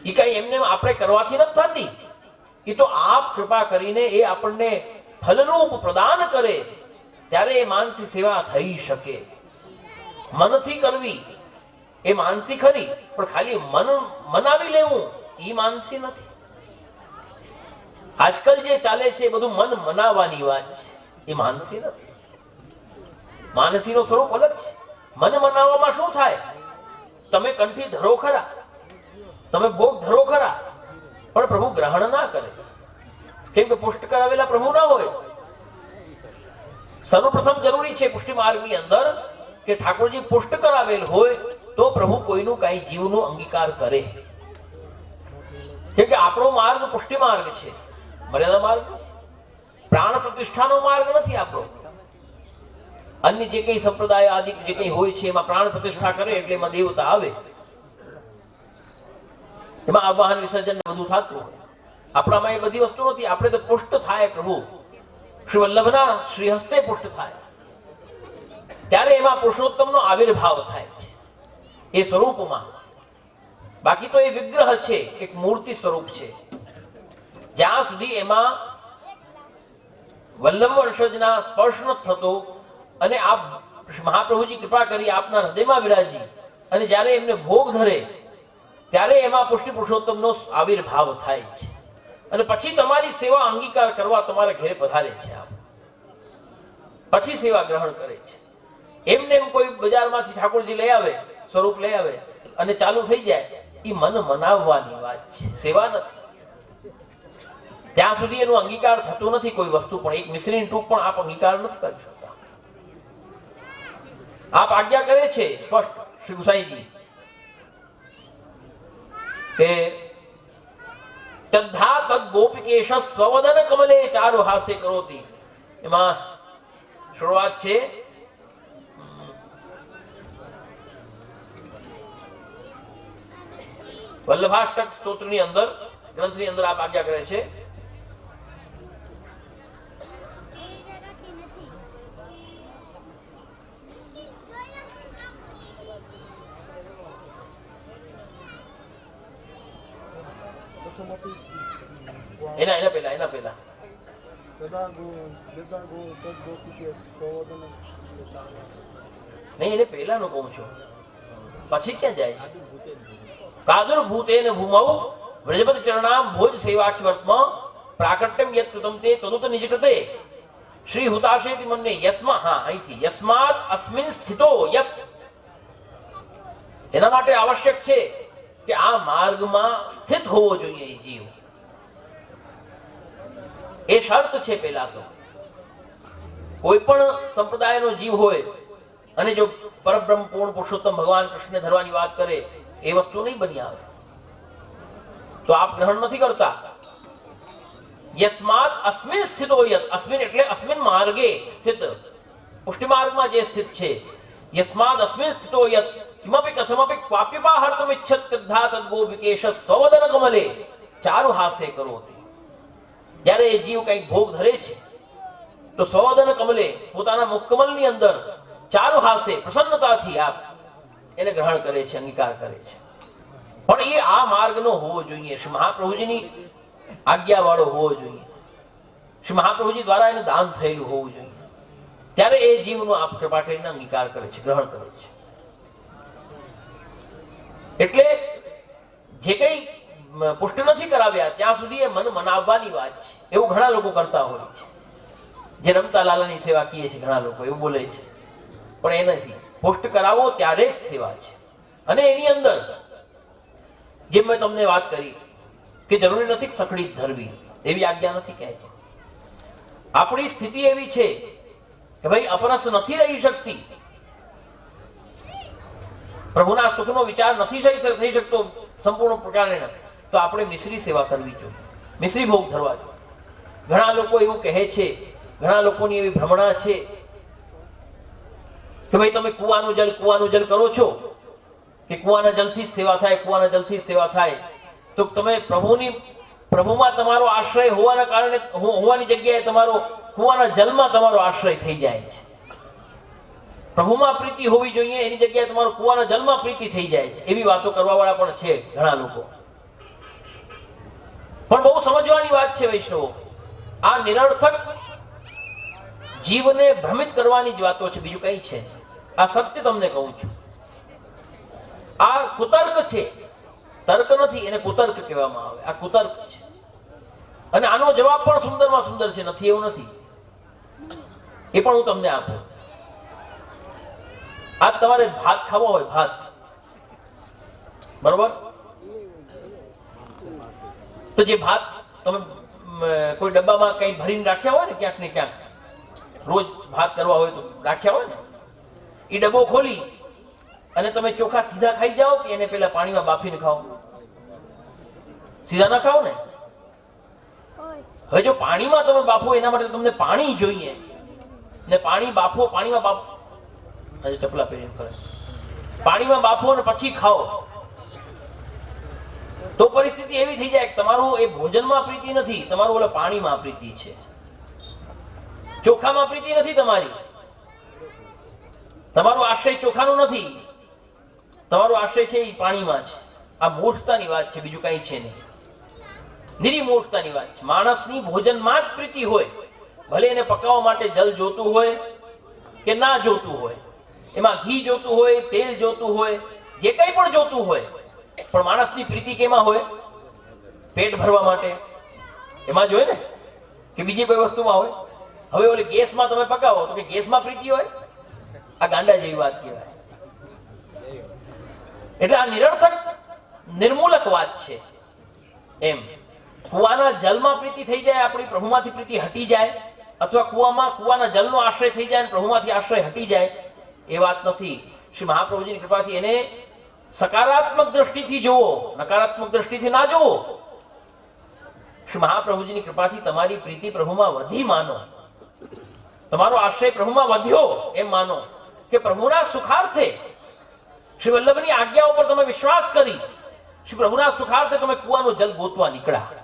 એ કઈ એમને આપણે કરવાથી નથી થતી. એ તો આપ કૃપા કરીને એ આપણને ફલરૂપ પ્રદાન કરે ત્યારે એ માનસી સેવા થઈ શકે. મનથી કરવી એ માનસી ખરી, પણ ખાલી મન મનાવી લેવું એ માનસી નથી. આજકાલ જે ચાલે છે બધું મન મનાવવાની વાત છે, એ માનસી નથી. માનસી નું સ્વરૂપ અલગ છે. મન મનાવવામાં શું થાય? તમે કંઠી ધરો ખરા, તમે ભોગ ધરો ખરા, પણ પ્રભુ ગ્રહણ ના કરે. કેમ કે પુષ્ટ કરાવેલા પ્રભુ ના હોય. સર્વપ્રથમ જરૂરી છે પુષ્ટિ માર્ગની અંદર કે ઠાકોરજી પુષ્ટ કરાવેલ હોય તો પ્રભુ કોઈનું કઈ જીવનું અંગીકાર કરે. કેમ કે આપણો માર્ગ પુષ્ટિ માર્ગ છે, મર્યાદા માર્ગ, પ્રાણ પ્રતિષ્ઠાનો માર્ગ નથી આપણો. અન્ય જે કઈ સંપ્રદાય આદિ જે કઈ હોય છે એમાં પ્રાણ પ્રતિષ્ઠા કરે એટલે એમાં દેવતા આવે, એમાં આવાહન વિસર્જન બધું થતું હોય. આપણામાં એ બધી વસ્તુ નથી. આપણે તો પુષ્ટ થાય પ્રભુ શ્રી વલ્લભના શ્રી હસ્તે પુષ્ટ થાય ત્યારે એમાં પુરુષોત્તમનો આવિર્ભાવ થાય છે એ સ્વરૂપમાં. બાકી તો એ વિગ્રહ છે, એક મૂર્તિ સ્વરૂપ છે. જ્યાં સુધી એમાં વલ્લભ વંશજના સ્પર્શ ન થતો અને આપ મહાપ્રભુજી કૃપા કરી આપના હૃદયમાં વિરાજી અને જ્યારે એમને ભોગ ધરે ત્યારે એમાં પુષ્ટિ પુરુષોત્તમનો આવિર્ભાવ થાય છે. અને પછી તમારી સેવા અંગીકાર કરવા તમારા ઘરે પધારે છે. આપ પછી સેવા ગ્રહણ કરે છે. એમને એમ કોઈ બજારમાંથી ઠાકોરજી લઈ આવે, સ્વરૂપ લઈ આવે અને ચાલુ થઈ જાય, એ મન મનાવવાની વાત છે, સેવા નથી. ત્યાં સુધી એનો અંગીકાર થતો નથી. કોઈ વસ્તુ પણ એક મિશ્રીની ટૂંક પણ આપ અંગીકાર નથી કરી શકતા. આપ આજ્ઞા કરે છે સ્પષ્ટ શ્રી ગુસાઈજી કે તદ્ધા તદ ગોપિકેશ સ્વવદન કમલે ચારુ હાસ્ય કરોતી. એમાં શરૂઆત છે વલ્લભાષ્ટક સ્તોત્રની અંદર, ગ્રંથની અંદર આપ આજ્ઞા કરે છે એના પહેલા નહીં, એને પહેલાનું કહું છું, પછી ક્યાં જાય? પ્રાદુર્ભૂતેન ભૂમૌ વ્રજપતિ ચરણામ ભોજ સેવાખ્યવર્તમાં પ્રાકટ્યમ યત કૃતમ તે તદુત નિજકૃતે શ્રી હુતાશેતિ મન્ને યસ્મા. હા, અહીંથી યસ્માત અસ્મિન સ્થિતો યત. એના માટે આવશ્યક છે કે આ માર્ગમાં સ્થિત હોવો જોઈએ એ જીવ. એ શરત છે. પેલા તો કોઈ પણ સંપ્રદાયનો જીવ હોય અને જો પરબ્રહ્મ પૂર્ણ પુરુષોત્તમ ભગવાન કૃષ્ણ ધરવાની વાત કરે એ વસ્તુ નહીં બની આવે. તો આપ ગ્રહણ નથી કરતા. યસ્માત અસ્મિન સ્થિતો યત. અસ્મિન એટલે અસ્મિન માર્ગે સ્થિત, પુષ્ટિ માર્ગમાં જે સ્થિત છે. યસ્માત અસ્મિન સ્થિતો યત કિમપી કથમપી ક્વાપ્યપાહર્તુમ ઇચ્છત તદ્ધા તદ્ગોપિકેશ સ્વવદન કમલે ચારુ હાસ્ય કરોતિ. જ્યારે એ જીવ કંઈક ભોગ ધરે છે તો સ્વવદન કમલે પોતાના મુખકમલની અંદર ચારુ હાસ્ય પ્રસન્નતાથી આપ એને ગ્રહણ કરે છે, અંગીકાર કરે છે. પણ એ આ માર્ગનો હોવો જોઈએ, શ્રી મહાપ્રભુજીની આજ્ઞા વાળો હોવો જોઈએ, શ્રી મહાપ્રભુજી દ્વારા એને દાન થયેલું હોવું જોઈએ. ત્યારે એ જીવનો આપ કૃપા કરીને અંગીકાર કરે છે, ગ્રહણ કરે છે. એટલે જે કઈ પુષ્ટ નથી કરાવ્યા ત્યાં સુધી એ મન મનાવવાની વાત છે. એવું ઘણા લોકો કરતા હોય છે. જે રમતા લાલાની સેવા કીએ છે ઘણા લોકો એવું બોલે છે, પણ એ નથી. પુષ્ટ કરાવો ત્યારે જ સેવા છે. અને એની અંદર જેમ મેં તમને વાત કરી કે જરૂરી નથી સખડી ધરવી, એવી આજ્ઞા નથી કહે છે. આપણી સ્થિતિ એવી છે કે ભાઈ અપરસ નથી રહી શકતી, પ્રભુના સુખનો વિચાર નથી થઈ શકતો સંપૂર્ણ પ્રકારે, તો આપણે મિશ્રી સેવા કરવી જોઈએ, મિશ્રી ભોગ ધરવા જોઈએ. ઘણા લોકો એવું કહે છે, ઘણા લોકોની એવી ભ્રમણા છે કે ભાઈ તમે કુવાનું જલ કરો છો કે કુવાના જલથી જ સેવા થાય, કુવાના જલથી જ સેવા થાય, તો તમે પ્રભુમાં તમારો આશ્રય હોવાના કારણે હોવાની જગ્યાએ તમારો કુવાના જલમાં તમારો આશ્રય થઈ જાય છે. પ્રભુમાં પ્રીતિ હોવી જોઈએ એની જગ્યાએ તમારો કુવાના જલમાં પ્રીતિ થઈ જાય છે. એવી વાતો કરવા વાળા પણ છે ઘણા લોકો. પણ બહુ સમજવાની વાત છે વૈષ્ણવો, આ નિરર્થક જીવને ભ્રમિત કરવાની જ વાતો છે, બીજું કઈ છે. આ સત્ય તમને કહું છું. આ કુતર્ક છે, તર્ક નથી, એને કુતર્ક કહેવામાં આવે. આ કુતર્ક છે અને આનો જવાબ પણ સુંદરમાં સુંદર છે, નથી એવું નથી. એ પણ હું તમને આપું. આજ તમારે ભાત ખાવો હોય, ભાત બરોબર, તો જે ભાત તમે કોઈ ડબ્બામાં કઈ ભરીને રાખ્યા હોય ને, ક્યાંક ને ક્યાંક રોજ ભાત કરવા હોય તો રાખ્યા હોય ને, એ ડબ્બો ખોલી અને તમે ચોખા સીધા ખાઈ જાઓ કે એને પેલા પાણીમાં બાફીને ખાઓ? સીધા ના ખાઓ ને. હવે જો પાણીમાં તમે બાફો, એના માટે તમને પાણી જોઈએ ને પાણી બાફો, પાણીમાં બાફો, આજે ચપલા પહેરીને ફરે, પાણીમાં બાફો અને પછી ખાઓ, તો પરિસ્થિતિ એવી થઈ જાય કે તમારું એ ભોજનમાં પ્રીતિ નથી, તમારું ઓલા પાણીમાં પ્રીતિ છે, ચોખામાં પ્રીતિ નથી તમારી. તમારો આશ્રય ચોખાનું નથી, તમારો આશ્રય છે એ પાણીમાં છે. આ મૂર્ખતાની વાત છે, બીજું કઈ છે નહીં. નિરી મૂર્ખતાની વાત છે. માણસની ભોજનમાં જ પ્રીતિ હોય, ભલે એને પકાવવા માટે જલ જોતું હોય કે ના જોતું હોય, એમાં ઘી જોતું હોય, તેલ જોતું હોય, જે કંઈ પણ જોતું હોય, પણ માણસની પ્રીતિ કેમાં હોય? પેટ ભરવા માટે એમાં જ હોય ને, કે બીજી કોઈ વસ્તુમાં હોય? હવે ઓલી ગેસમાં તમે પકાવો તો કે ગેસમાં પ્રીતિ હોય? આ ગાંડા જેવી વાત કહેવાય. એટલે આ નિરર્થક નિર્મૂલક વાત છે. એમ કુવાના જલમાં પ્રીતિ થઈ જાય, આપણી પ્રભુમાંથી પ્રીતિ હટી જાય, અથવા કુવાના જલનો આશ્રય થઈ જાય અને પ્રભુમાંથી આશ્રય હટી જાય, એ વાત નથી. શ્રી મહાપ્રભુજીની કૃપાથી એને સકારાત્મક દ્રષ્ટિથી જુઓ, નકારાત્મક દ્રષ્ટિથી ના જુઓ. શ્રી મહાપ્રભુજીની કૃપાથી તમારી પ્રીતિ પ્રભુમાં વધી માનો, તમારો આશ્રય પ્રભુમાં વધ્યો એમ માનો, કે પ્રભુના સુખાર્થે, શ્રી વલ્લભની આજ્ઞા ઉપર તમે વિશ્વાસ કરી, શ્રી પ્રભુના સુખાર્થે તમે કુવાનું જલ ગોતવા નીકળ્યા.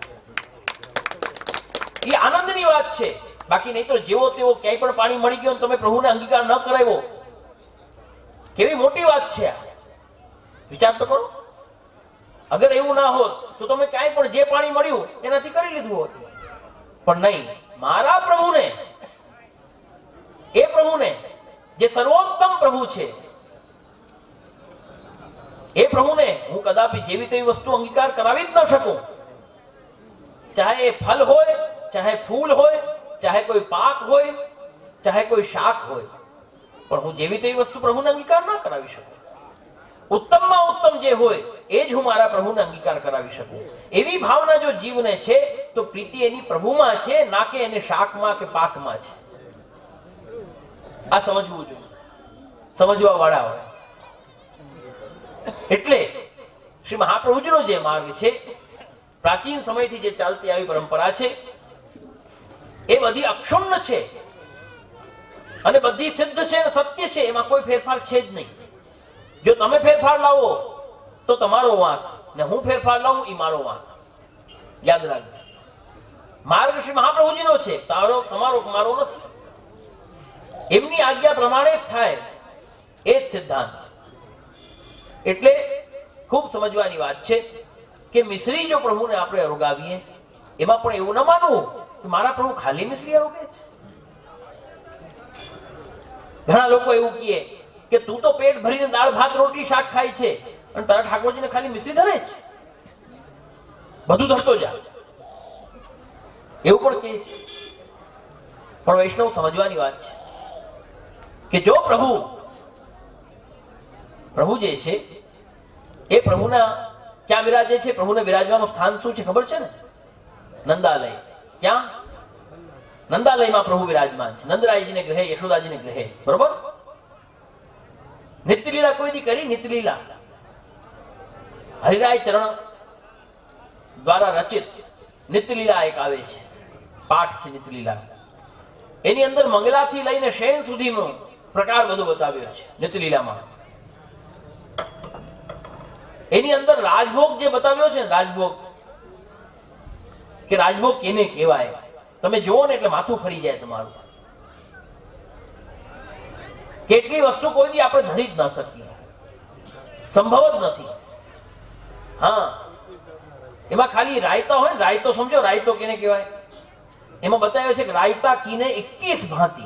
એ આનંદની વાત છે. બાકી નહીં તો જેવો તેવો ક્યાંય પણ પાણી મળી ગયો તમે પ્રભુને અંગીકાર ન કરાવ્યો, કેવી મોટી વાત છે આ. વિચાર તો કરો. અગર એવું ના હોત તો તમે ક્યાંય પણ જે પાણી મળ્યું એનાથી કરી લીધું હોત, પણ નહીં. મારા પ્રભુને, એ પ્રભુને જે સર્વોત્તમ પ્રભુ છે, એ પ્રભુને હું કદાપી જેવી તેવી વસ્તુ અંગીકાર કરાવી જ ન શકું. ચાહે એ ફલ હોય, ચાહે ફૂલ હોય, ચાહે કોઈ પાક હોય, ચાહે કોઈ શાક હોય, પણ હું જેવી તેવી વસ્તુ પ્રભુને અંગીકાર ના કરાવી શકું. ઉત્તમમાં ઉત્તમ જે હોય એ જ હું મારા પ્રભુને અંગીકાર કરાવી શકું. એવી ભાવના જો જીવને છે તો પ્રીતિ એની પ્રભુમાં છે, ના કે એને શાકમાં કે પાકમાં છે. આ સમજવું જોઈએ, સમજવા વાળા હોય. એટલે શ્રી મહાપ્રભુજીનો જે માર્ગ છે, પ્રાચીન સમયથી જે ચાલતી આવી પરંપરા છે, એ બધી અક્ષુણ્ણ છે અને બધી સિદ્ધ છે અને સત્ય છે. એમાં કોઈ ફેરફાર છે જ નહીં. જો તમે ફેરફાર લાવો તો તમારો વાંક, ને હું ફેરફાર લાવું એ મારો વાંક. યાદ રાખજો, માર્ગ શ્રી મહાપ્રભુજીનો છે, તમારો મારો નથી. એમની આજ્ઞા પ્રમાણે જ થાય, એ જ સિદ્ધાંત. એટલે ખૂબ સમજવાની વાત છે કે મિશ્રી જો પ્રભુને આપણે અરોગાવીએ, એમાં પણ એવું ન માનવું કે મારા પ્રભુ ખાલી મિશ્રી અરોગે છે. ઘણા લોકો એવું કહે કે તું તો પેટ ભરીને દાળ ભાત રોટલી શાક ખાય છે અને તારા ઠાકોરજીને ખાલી મિશ્રી ધરે છે, બધું ધરતો જા, એવું પણ કહે છે. પણ વૈષ્ણવ સમજવાની વાત છે કે જો પ્રભુ જે છે એ પ્રભુના ક્યાં બિરાજે છે? પ્રભુને બિરાજવાનું સ્થાન શું છે ખબર છે ને? નંદાલય. ક્યાં? નંદાલયમાં પ્રભુ વિરાજમાન છે. નંદરાયજીને ગ્રહે, યશોદાજીને ગ્રહે. બરોબર? નિત્યલીલા કોઈ દી કરી? નિત્યલીલા હરિરાય ચરણ દ્વારા રચિત નિત્યલીલા એક આવે છે, પાઠ છે નિત્યલીલા. એની અંદર મંગલાથી લઈને શયન સુધીનો પ્રકાર બધો બતાવ્યો છે નિત્યલીલામાં. એની અંદર રાજભોગ જે બતાવ્યો છે ને, રાજભોગ કે રાજભોગ કેને કહેવાય. તમે જુઓ ને એટલે માથું ફરી જાય તમારું. કેટલી વસ્તુ કોઈ દી આપણે ધરી જ ન શકીએ, સંભવ જ નથી. હા, એમાં ખાલી રાયતા હોય ને, રાયતો સમજો, રાયતો કેને કહેવાય? એમાં બતાવ્યું છે કે રાયતા કીને 21 ભાંતિ,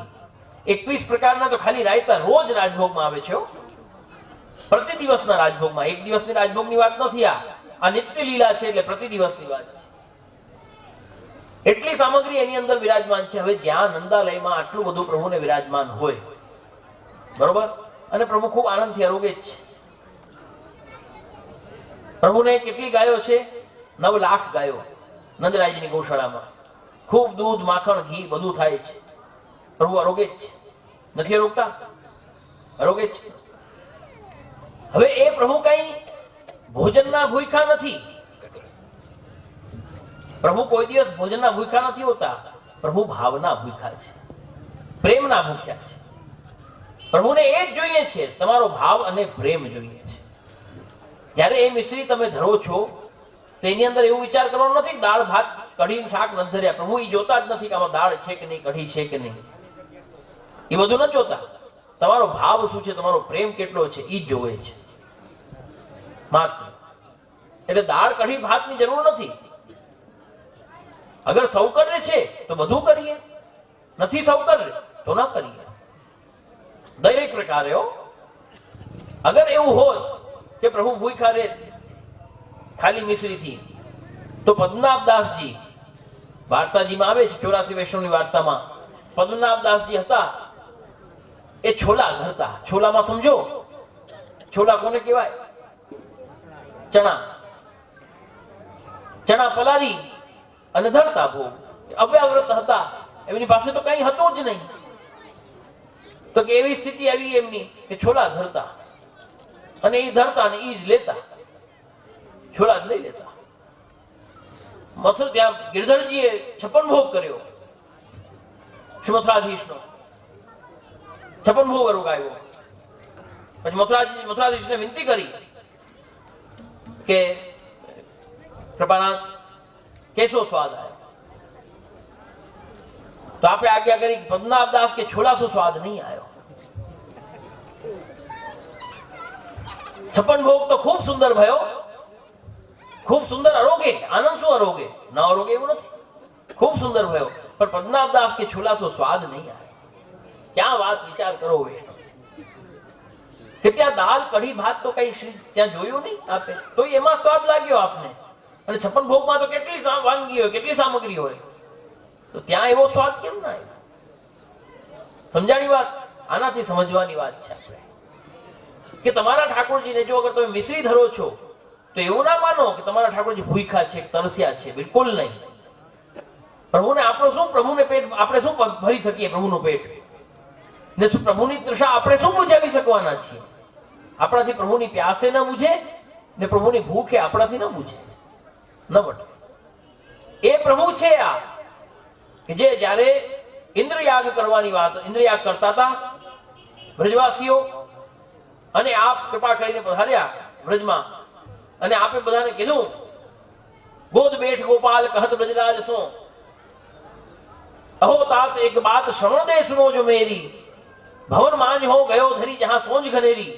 21 પ્રકારના તો ખાલી રાયતા રોજ રાજભોગમાં આવે છે. પ્રતિ દિવસના રાજભોગમાં, એક દિવસની રાજભોગની વાત નથી. આ નિત્ય લીલા છે, એટલે પ્રતિ દિવસની વાત છે. એટલી સામગ્રી એની અંદર વિરાજમાન છે. હવે જ્યાં નંદાલયમાં આટલું બધું પ્રભુને વિરાજમાન હોય, બરોબર, અને પ્રભુ ખૂબ આનંદથી આરોગે જ છે. પ્રભુને કેટલી ગાયો છે? 9 લાખ ગાયો નંદરાયજીની ગૌશાળામાં. ખૂબ દૂધ, માખણ, ઘી બધું થાય છે. પ્રભુ આરોગે જ છે. નથી આરોગતા? આરોગે જ છે. હવે એ પ્રભુ કઈ ભોજનના ભૂખ્યા નથી. પ્રભુ કોઈ દિવસ ભોજનના ભૂખ્યા નથી હોતા. પ્રભુ ભાવના ભૂખ્યા છે, પ્રેમના ભૂખ્યા છે. પ્રભુને એ જ જોઈએ છે, તમારો ભાવ અને પ્રેમ જોઈએ છે. જ્યારે એ મિશ્રી તમે ધરો છો તો એની અંદર એવું વિચાર કરવાનો નથી દાળ ભાત કઢી શાક નથી ધર્યા. પ્રભુ એ જોતા જ નથી કે આમાં દાળ છે કે નહીં, કઢી છે કે નહીં. એ બધું નથી જોતા. તમારો ભાવ શું છે, તમારો પ્રેમ કેટલો છે, એ જ જોવે છે માત્ર. એટલે દાળ કઢી ભાતની જરૂર નથી. અગર સૌકર્ય છે તો બધું કરીએ, નથી સૌકર્ય તો ના કરીએ. દરેક પ્રકારે અગર એવું હોત કે પ્રભુ ભૂખ્યા રહે ખાલી મિશ્રીથી, તો પદ્મનાભદાસજી વાર્તાજીમાં આવે છે, 84 વૈષ્ણવની વાર્તામાં પદ્મનાભદાસજી હતા, એ છોલા ધરતા. છોલામાં સમજો, છોલા કોને કહેવાય? ચણા. ચણા પલારી અને ધરતા ભોગ. અવ્યાવ્રત હતા, એમની પાસે તો કઈ હતું જ નહીં. તો કે એવી સ્થિતિ આવી એમની કે છોલા ધરતા, અને એ ધરતા ને એ જ લેતા, છોલા જ લઈ લેતા. મથુર ત્યાં ગિરધરજીએ 56 ભોગ કર્યો, શ્રી મથુરાધીશનો 56 ભોગ રોગાયો. પછી મથુરાધીશને વિનંતી કરી કે કૃપાનાથ કેસો સ્વાદ આવ્યો? તો આપણે આજ્ઞા કરી પદ્મનાભદાસ કે છોલા સો સ્વાદ નહીં આવ્યો. 56 ભોગ તો ખૂબ સુંદર ભયો, ખૂબ સુંદર અરોગે. આનંદ શું અરોગે? ન અરોગે એવું નથી. ખૂબ સુંદર ભયો, પણ પદ્મનાભદાસ કે છોલા સો સ્વાદ નહીં આવ્યો. ક્યાં વાત વિચાર કરો કે ત્યાં દાલ કઢી ભાત તો કઈ ત્યાં જોયું નહીં આપે, તો એમાં સ્વાદ લાગ્યો આપને. અને 56 ભોગમાં તો કેટલી વાનગી હોય, કેટલી સામગ્રી હોય, તો ત્યાં એવો સ્વાદ કેમ ના આવ્યો? સમજાણી વાત? આનાથી સમજવાની વાત છે આપણે કે તમારા ઠાકોરજીને જો અગર તમે મિશ્રી ધરો છો તો એવું ના માનો કે તમારા ઠાકોરજી ભૂખ્યા છે, તરસ્યા છે. બિલકુલ નહીં. પ્રભુને આપણો શું, પ્રભુને પેટ આપણે શું ભરી શકીએ? પ્રભુનું પેટ ને શું પ્રભુની તૃષા આપણે શું બુજાવી શકવાના છીએ? આપણાથી પ્રભુની પ્યાસે ન બુજે ને પ્રભુની ભૂખ આપણાથી ન બુજે, ન મટે. એ પ્રભુ છે આ કે જે જ્યારે ઇન્દ્રયાગ કરવાની વાત, ઇન્દ્રયાગ કરતા હતા બ્રજવાસીઓ, અને આપ કૃપા કરીને પધાર્યા બ્રજમાં, અને આપે બધાને કીધું ગોદ બેઠ ગોપાલ કહત બ્રજરાજ સો, અહો तात एक बात श्रवण दे सुनो जो मेरी, भवन मांझ हो गयो धरी जहां सोंझ घनेरी.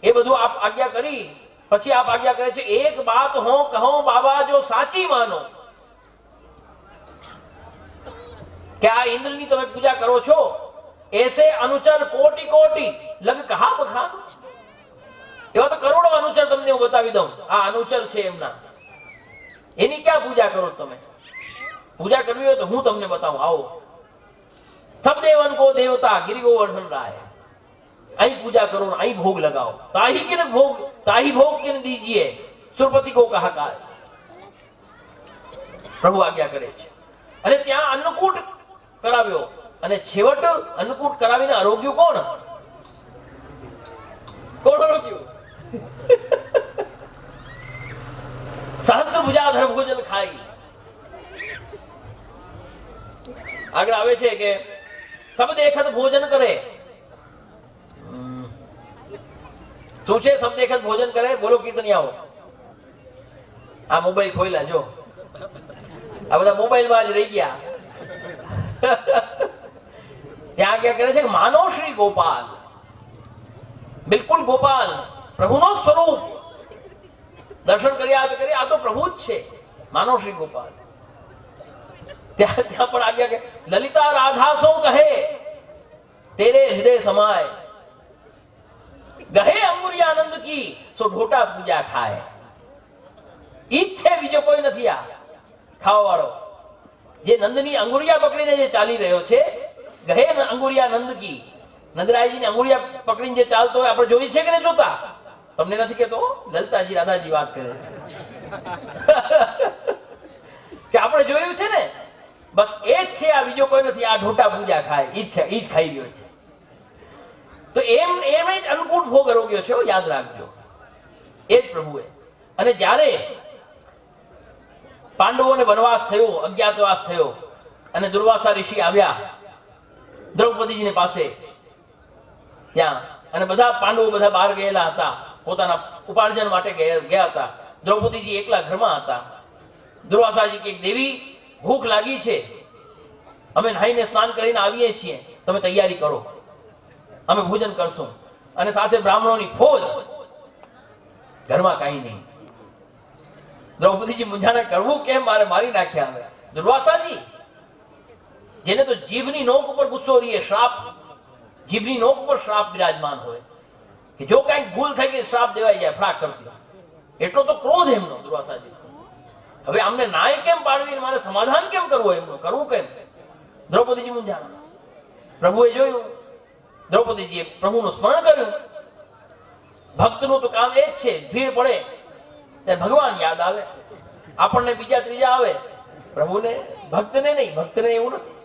એ બધું આપ આજ્ઞા કરી. પછી આપ આજ્ઞા કરે છે એક બાત હો કહો બાબા જો સાચી માનો, કે આ ઇન્દ્રની તમે પૂજા કરો છો, એસે અનુચર કોટી કોટી લગ કહા બખાન. એવા તો કરોડો અનુચર તમને હું બતાવી દઉં. આ અનુચર છે એમના, એની ક્યાં પૂજા કરો તમે? પૂજા કરવી હોય તો હું તમને બતાવું. આવો. सब देवन को देवता गिरि गोवर्धन राय, અહીં પૂજા કરો, અહીં ભોગ લગાઓ. તાહી કિન ભોગ, તાહી ભોગ કિન દીજીએ, સુરપતિ કો કહા કાય. પ્રભુ આજ્ઞા કરે છે. અને ત્યાં અન્નકૂટ કરાવ્યો, અને છેવટ અન્નકૂટ કરાવીને આરોગ્યું કોણ? કોણ આરોગ્યું? સહસ્ર ભુજાધર ભોજન ખાઈ. આગળ આવે છે કે સબ દેખત ભોજન કરે. શું છે સબ દેખત ભોજન કરે? બોલો કીર્તનિયાઓ. આ મોબાઈલ ખોઈલા જો, આ બધા મોબાઈલમાં જ રહી ગયા. ત્યાં ક્યાં કરે છે કે માનો શ્રી ગોપાલ, બિલકુલ ગોપાલ, પ્રભુનો સ્વરૂપ દર્શન કર્યા તો કરી, આ તો પ્રભુ જ છે, માનો શ્રી ગોપાલ. ત્યાં પણ આજ્ઞા કે લલિતા રાધા સો કહે તેરે હૃદય સમાય, ગહે અંગુરિયા આનંદ કી સો ઢોટા પૂજા ખાય. ઈ જ છે, બીજો કોઈ નથી આ ખાવા વાળો. જે નંદની અંગુરિયા પકડીને જે ચાલી રહ્યો છે, ગહે અંગુરિયા નંદ કી, નંદરાયજીની અંગુરિયા પકડીને જે ચાલતો હોય, આપણે જોઈ છે કે નહીં જોતા? તમને નથી કેતો, લલિતાજી રાધાજી વાત કરે છે કે આપણે જોયું છે ને, બસ એ જ છે, આ બીજો કોઈ નથી. આ ઢોટા પૂજા ખાય, ઈ જ છે, ઈ જ ખાઈ રહ્યો છે. તો એમ જ અન્નકૂટ ભોગ આરોગ્ય છે, યાદ રાખજો, એ જ પ્રભુએ. અને જ્યારે પાંડવોને વનવાસ થયો, અજ્ઞાતવાસ થયો, અને દુર્વાસા ઋષિ આવ્યા દ્રૌપદીજીને પાસે ત્યાં, અને બધા પાંડવો બધા બહાર ગયેલા હતા, પોતાના ઉપાર્જન માટે ગયા હતા. દ્રૌપદીજી એકલા ઘરમાં હતા. દુર્વાસાજી કે દેવી ભૂખ લાગી છે, અમે નાહીને સ્નાન કરીને આવીએ છીએ, તમે તૈયારી કરો, અમે ભોજન કરશું. અને સાથે બ્રાહ્મણોની ફોજ, ઘરમાં કઈ નહીં. દ્રૌપદીજી મૂંઝાને કરવું કેમ, મારે મારી નાખ્યા. હવે દુર્વાસાજી, જેને તો જીભની નોક ઉપર ગુસ્સો રહીએ, શ્રાપ, જીભની નોક ઉપર શ્રાપ બિરાજમાન હોય કે જો કઈક ભૂલ થઈ ગઈ શ્રાપ દેવાઈ જાય ફ્રાક કરતી, એટલો તો ક્રોધ એમનો દુર્વાસાજી. હવે અમને નાય કેમ પાડવી, મારે સમાધાન કેમ કરવું, એમનું કરવું કેમ? દ્રૌપદીજી મૂંઝાણા. પ્રભુએ જોયું, દ્રૌપદીજીએ પ્રભુનું સ્મરણ કર્યું. ભક્તનું તો કામ એ જ છે, ભીડ પડે ત્યારે ભગવાન યાદ આવે. આપણને બીજા ત્રીજા આવે, પ્રભુને, ભક્તને નહીં. ભક્તને એવું નથી,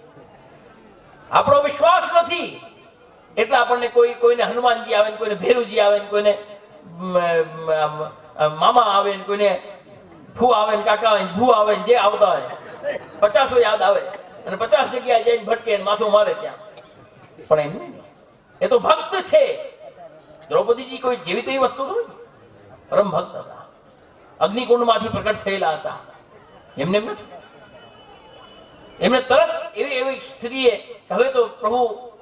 આપણો વિશ્વાસ નથી એટલે આપણને કોઈને હનુમાનજી આવે, કોઈને ભેરુજી આવે, કોઈને મામા આવે, કોઈને ફૂ આવે, કાકા આવે, ભૂ આવે, જે આવતા હોય 50 યાદ આવે, અને 50 જગ્યાએ જઈને ભટકે, માથું મારે ત્યાં. પણ એમ નહીં, એ તો ભક્ત છે. દ્રૌપદીજી કોઈ જેવી તેવી વસ્તુ તો નહીં, પરમ ભક્ત હતા, અગ્નિકુંડમાંથી પ્રકટ થયેલા હતા. એમને એમને તરત એવી સ્થિતિએ હવે તો પ્રભુ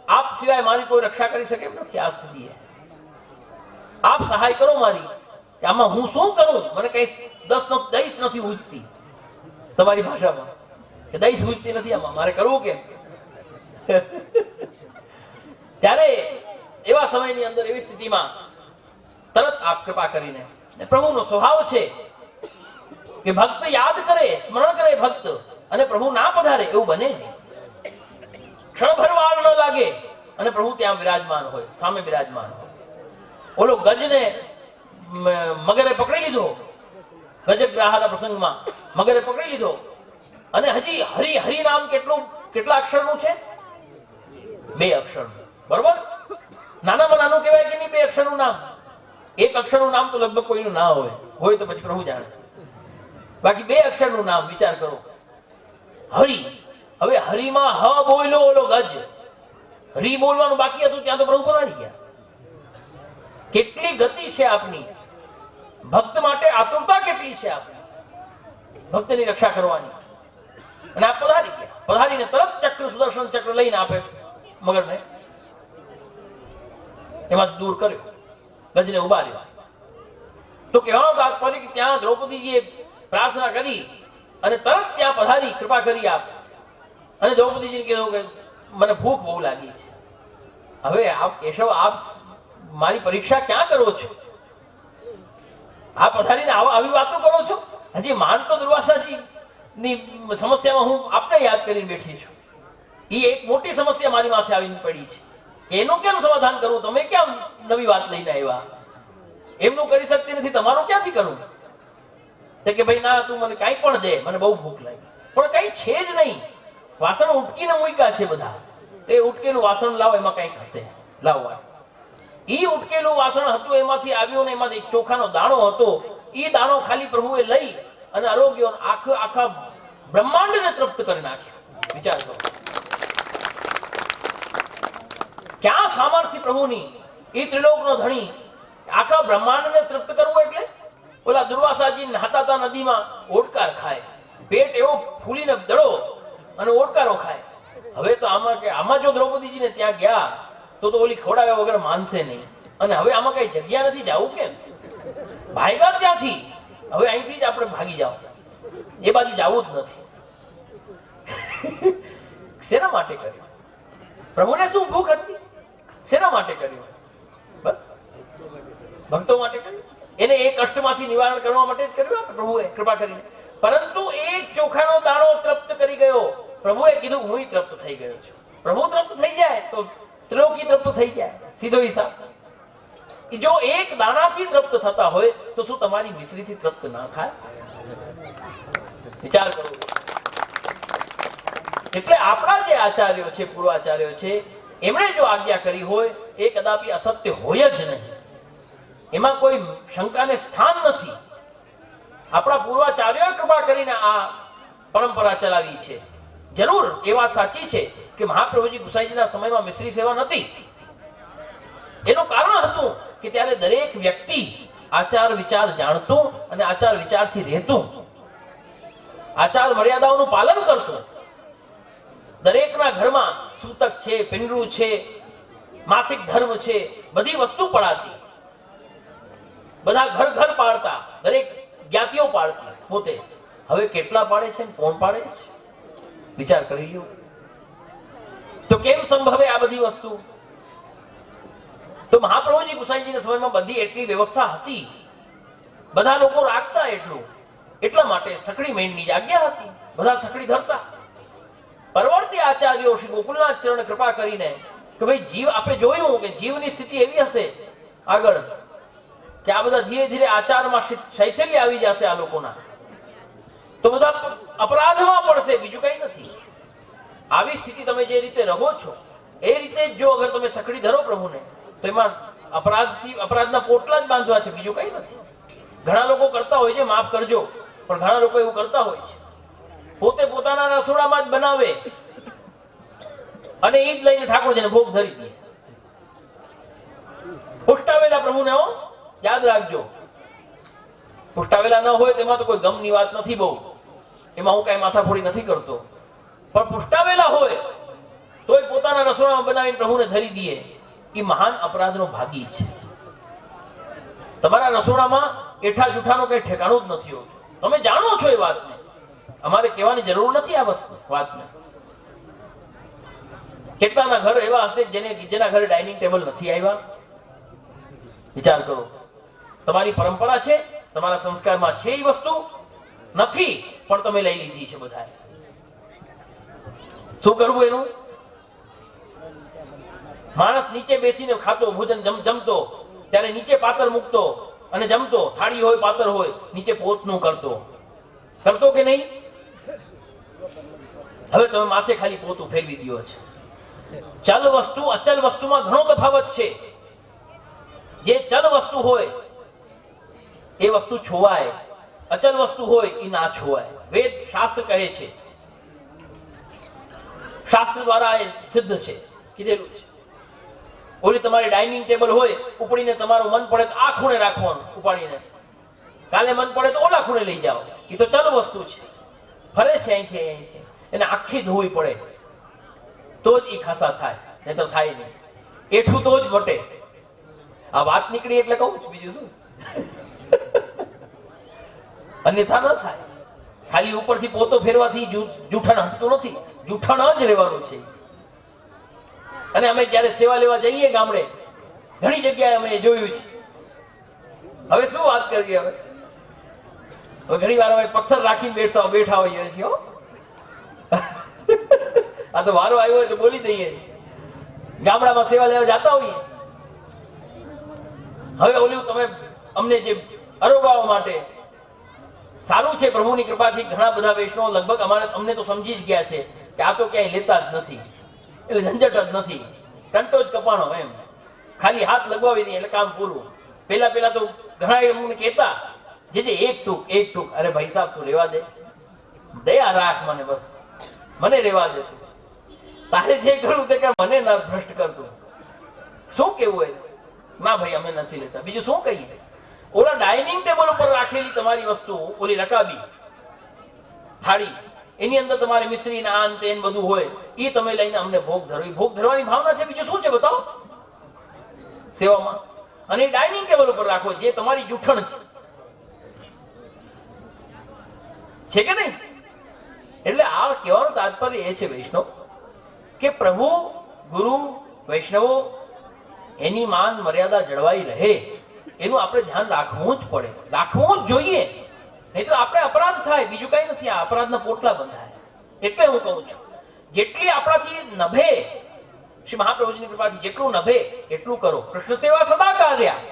આપ સિવાય મારી કોઈ રક્ષા કરી શકે એમ નથી. આ સ્થિતિએ આપ સહાય કરો મારી, આમાં હું શું કરું? મને કઈ દઈશ નથી ઉજતી, તમારી ભાષામાં કે દઈશ ઉજતી નથી, આમાં મારે કરવું કેમ? ત્યારે એવા સમયની અંદર, એવી સ્થિતિમાં તરત આપ કૃપા કરીને, પ્રભુનો સ્વભાવ છે કે ભક્ત યાદ કરે, સ્મરણ કરે ભક્ત, અને પ્રભુ ના પધારે એવું બને નહીં. ક્ષણભર વાર ન લાગે અને પ્રભુ ત્યાં વિરાજમાન હોય, સામે વિરાજમાન હોય. ઓલો ગજને મગરે પકડી લીધો, ગજગ્રાહના પ્રસંગમાં મગરે પકડી લીધો, અને હજી હરિ નામ કેટલા અક્ષરનું છે? 2 અક્ષરનું. બરોબર? નાનામાં નાનું કહેવાય કે નહીં 2 અક્ષરનું નામ? 1 અક્ષરનું નામ તો લગભગ કોઈનું ના હોય તો પછી પ્રભુ જાણે. બાકી 2 અક્ષરનું નામ વિચાર કરો, હરિ. હવે હરિમાં હ બોલ્યો ઓલો ગજ, હરિ બોલવાનું બાકી હતું, ત્યાં તો પ્રભુ પધારી ગયા. કેટલી ગતિ છે આપની, ભક્ત માટે આતુરતા કેટલી છે આપની, ભક્તની રક્ષા કરવાની. અને આપ પધારી ગયા. પધારીને તરત ચક્ર, સુદર્શન ચક્ર લઈને આપે મગરને એમાંથી દૂર કર્યો, ગજને ઉભા રહ્યો. તો કહેવાનો તાત્પર્ય કે ત્યાં દ્રૌપદીજીએ પ્રાર્થના કરી અને તરત ત્યાં પધારી, કૃપા કરી આપ. અને દ્રૌપદીજીને કીધું કે મને ભૂખ બહુ લાગી છે. હવે આપ કેશવ, આપ મારી પરીક્ષા ક્યાં કરો છો? આ પધારીને આવી વાતો કરો છો? હજી માન તો દુર્વાસાજી ની સમસ્યામાં હું આપને યાદ કરીને બેઠી છું. એ એક મોટી સમસ્યા મારી માથે આવીને પડી છે, એનું કેમ સમાધાન કરવું? તમે કેમ નવી વાત લઈને આવ્યા? એમનું કરી શકતી નથી, તમારું ક્યાંથી કરવું? કે ભાઈ ના, તું મને કઈ પણ દે, મને બહુ ભૂખ લાગી. પણ કઈ છે જ નહીં, વાસણ ઉટકીને મૂક્યા છે બધા. એ ઉટકેલું વાસણ લાવો, એમાં કઈક હશે, લાવવા. એ ઉટકેલું વાસણ હતું, એમાંથી આવ્યું ને એમાંથી ચોખાનો દાણો હતો. એ દાણો ખાલી પ્રભુએ લઈ અને આરોગ્ય આખા બ્રહ્માંડને તૃપ્ત કરી નાખ્યો. વિચાર કરો, ક્યાં સામર્થ્ય પ્રભુની! એ ત્રિલોકનો ધણી આખા બ્રહ્માંડને તૃપ્ત કરવું એટલે ઓલા દુર્વાસાજી નહાતા નદીમાં ઓડકાર ખાય, પેટ એવો ફૂલીને દડો અને ઓટકારો ખાય. હવે તો આમાં જો દ્રૌપદીજીને ત્યાં ગયા તો ઓલી ખવડાવ્યા વગર માનશે નહીં. અને હવે આમાં કઈ જગ્યા નથી, જાવું કેમ? ભાગ્યા ત્યાંથી, હવે અહીંથી જ આપણે ભાગી જાવ, એ બાજુ જવું જ નથી. શેના માટે કર્યું? પ્રભુને શું ભૂખ હતી? શેના માટે કર્યું? બસ ભક્તો માટે કર્યું. એને એ કષ્ટમાંથી નિવારણ કરવા માટે જ કર્યું પ્રભુએ કૃપા કરીને. પરંતુ એક ચોખાનો દાણો તૃપ્ત કરી ગયો. પ્રભુએ કીધું હું તૃપ્ત થઈ ગયો છું. પ્રભુ તૃપ્ત થઈ જાય તો ત્રિલોકી તૃપ્ત થઈ જાય, સીધો હિસાબ. જો એક દાણાથી તૃપ્ત થતા હોય તો શું તમારી મિશ્રીથી તૃપ્ત ના થાય? વિચાર કરો. એટલે આપણા જે આચાર્યો છે, પૂર્વાચાર્યો છે, એમણે જો આજ્ઞા કરી હોય એ કદાપી અસત્ય હોય જ નહીં. એમાં કોઈ શંકાને સ્થાન નથી. આપણા પૂર્વાચાર્યોએ કૃપા કરીને આ પરંપરા ચલાવી છે. જરૂર એ વાત સાચી છે કે મહાપ્રભુજી ગુસાઈજીના સમયમાં મિશ્રી સેવા નથી. એનું કારણ હતું કે ત્યારે દરેક વ્યક્તિ આચાર વિચાર જાણતું અને આચાર વિચારથી રહેતું, આચાર મર્યાદાઓનું પાલન કરતું. દરેકના ઘરમાં સૂતક છે, પિંડરું છે, માસિક ધર્મ છે, બધી વસ્તુ પડાતી. બધા ઘર ઘર પાડતા, દરેક જ્ઞાતિઓ પાડતી પોતે. હવે કેટલા પાડે છે, કોણ પાડે છે? વિચાર કરી લો. તો કેમ સંભવે આ બધી વસ્તુ? તો મહાપ્રભુજી ગુસાઈજીના સમયમાં બધી એટલી વ્યવસ્થા હતી, બધા લોકો રાખતા એટલું, એટલા માટે સકડી મેળની જ આજ્ઞા હતી. બધા સકડી ધરતા. પરવર્તી આચાર્યો શ્રી ગોકુલનાથ ચરણ કૃપા કરીને કે ભાઈ જીવ, આપણે જોયું કે જીવની સ્થિતિ એવી હશે આગળ કે આ બધા ધીરે ધીરે આચારમાં શૈથલ્ય આવી જશે આ લોકોના, તો બધા અપરાધમાં પડશે, બીજું કઈ નથી. આવી સ્થિતિ તમે જે રીતે રહો છો એ રીતે જ જો અગર તમે સકડી ધરો પ્રભુને તો એમાં અપરાધના પોટલા જ બાંધવા છે, બીજું કઈ નથી. ઘણા લોકો કરતા હોય છે, માફ કરજો, પણ ઘણા લોકો એવું કરતા હોય છે, પોતે પોતાના રસોડામાં જ બનાવે અને એ જ લઈને ઠાકોરજીને ભોગ ધરી દે. પુષ્ટાવેલા પ્રભુને યાદ રાખજો, પુષ્ટાવેલા ન હોય તેમાં તો કોઈ ગમની વાત નથી બહુ, એમાં હું કઈ માથાફોડી નથી કરતો. પણ પુષ્ટાવેલા હોય તો પોતાના રસોડામાં બનાવીને પ્રભુને ધરી દે, એ મહાન અપરાધનો ભાગી છે. તમારા રસોડામાં એઠા જૂઠાનો કઈ ઠેકાણું જ નથી હોતું. તમે જાણો છો એ વાતને, અમારે કહેવાની જરૂર નથી આ વાતને. કેટલાના ઘર એવા હશે જેના ઘરે ડાઇનિંગ ટેબલ નથી આવ્યા? વિચાર કરો. તમારી પરંપરા છે, તમારા સંસ્કારમાં છે એ વસ્તુ નથી, પણ તમે લઈ લીધી છે બધા. શું કરવું એનું? માણસ નીચે બેસીને ખાતો, ભોજન જમતો, ત્યારે નીચે પાતર મૂકતો અને જમતો. થાળી હોય, પાતર હોય, નીચે પોતનું કરતો કે નહીં? હવે તમે માથે ખાલી પોતું ફેરવી દો છે. ચલ વસ્તુ અચલ વસ્તુમાં ઘણો તફાવત છે. જે ચલ વસ્તુ હોય એ વસ્તુ છોવાય, અચલ વસ્તુ હોય એ ના છોવાય. વેદ શાસ્ત્ર કહે છે, શાસ્ત્ર દ્વારા એ સિદ્ધ છે, કીધેલું છે. ઓલી તમારી ડાઇનિંગ ટેબલ હોય, ઉપડીને તમારું મન પડે તો આ ખૂણે રાખવાનું ઉપાડીને, કાલે મન પડે તો ઓલા ખૂણે લઈ જાઓ. એ તો ચલ વસ્તુ છે, ફરે છે અહીંથી. એને આખી ધોવી પડે તો જ એ ખાસા થાય, નહીં તો થાય નહીં. એઠું તો જ મટે. આ વાત નીકળી એટલે કહું છું, બીજું શું? અન્યથા ન થાય. ખાલી ઉપરથી પોતો ફેરવાથી જૂઠાણ હટતું નથી, જૂઠાણ જ રહેવાનું છે. અને અમે જયારે સેવા લેવા જઈએ ગામડે, ઘણી જગ્યાએ અમે જોયું છે. હવે શું વાત કરીએ? હવે ઘણી વાર અમે પથ્થર રાખીને બેઠા હોઈએ છીએ. આ તો વારો આવ્યો હોય તો બોલી દઈએ. ગામડામાં સેવા લેવા જતા હોઈએ. હવે ઓલું તમે અમને જે અરોગાવા માટે સારું છે, પ્રભુની કૃપાથી ઘણા બધા વૈષ્ણવ લગભગ અમને તો સમજી જ ગયા છે કે આ તો ક્યાંય લેતા જ નથી, એટલે ઝંઝટ જ નથી, કંટો જ કપાણો, એમ ખાલી હાથ લગવાવી દઈએ એટલે કામ પૂરું. પેલા તો ઘણા અમને કહેતા જે એક ટૂંક, અરે ભાઈ સાહેબ તું રેવા દે, દયા રાખ મને, બસ મને રેવા દે, તારે જે કરવું તે કર, મને ના ભ્રષ્ટ કરતું. શું કેવું હોય? ના ભાઈ અમે નથી લેતા. બીજું શું કહીએ? ઓલા ડાઇનિંગ ટેબલ ઉપર રાખેલી તમારી વસ્તુ, ઓલી રકાબી, થાળી, એની અંદર તમારે મિશ્રી ને આન તેન બધું હોય, એ તમે લઈને અમને ભોગ ધરો. ભોગ ધરવાની ભાવના છે, બીજું શું છે બતાવો સેવામાં. અને ડાઇનિંગ ટેબલ ઉપર રાખો, જે તમારી જૂઠણ છે કે નહીં? એટલે આ કહેવાનું તાત્પર્ય એ છે વૈષ્ણવ કે પ્રભુ, ગુરુ, વૈષ્ણવો એની માન મર્યાદા જળવાઈ રહે એનું આપણે ધ્યાન રાખવું જ પડે, રાખવું જ જોઈએ. નહીં તો આપણે અપરાધ થાય, બીજું કઈ નથી. આ અપરાધના પોટલા બંધાય. એટલે હું કહું છું, જેટલી આપણાથી નભે, શ્રી મહાપ્રભુજીની કૃપાથી જેટલું નભે એટલું કરો. કૃષ્ણ સેવા સદા કાર્યા,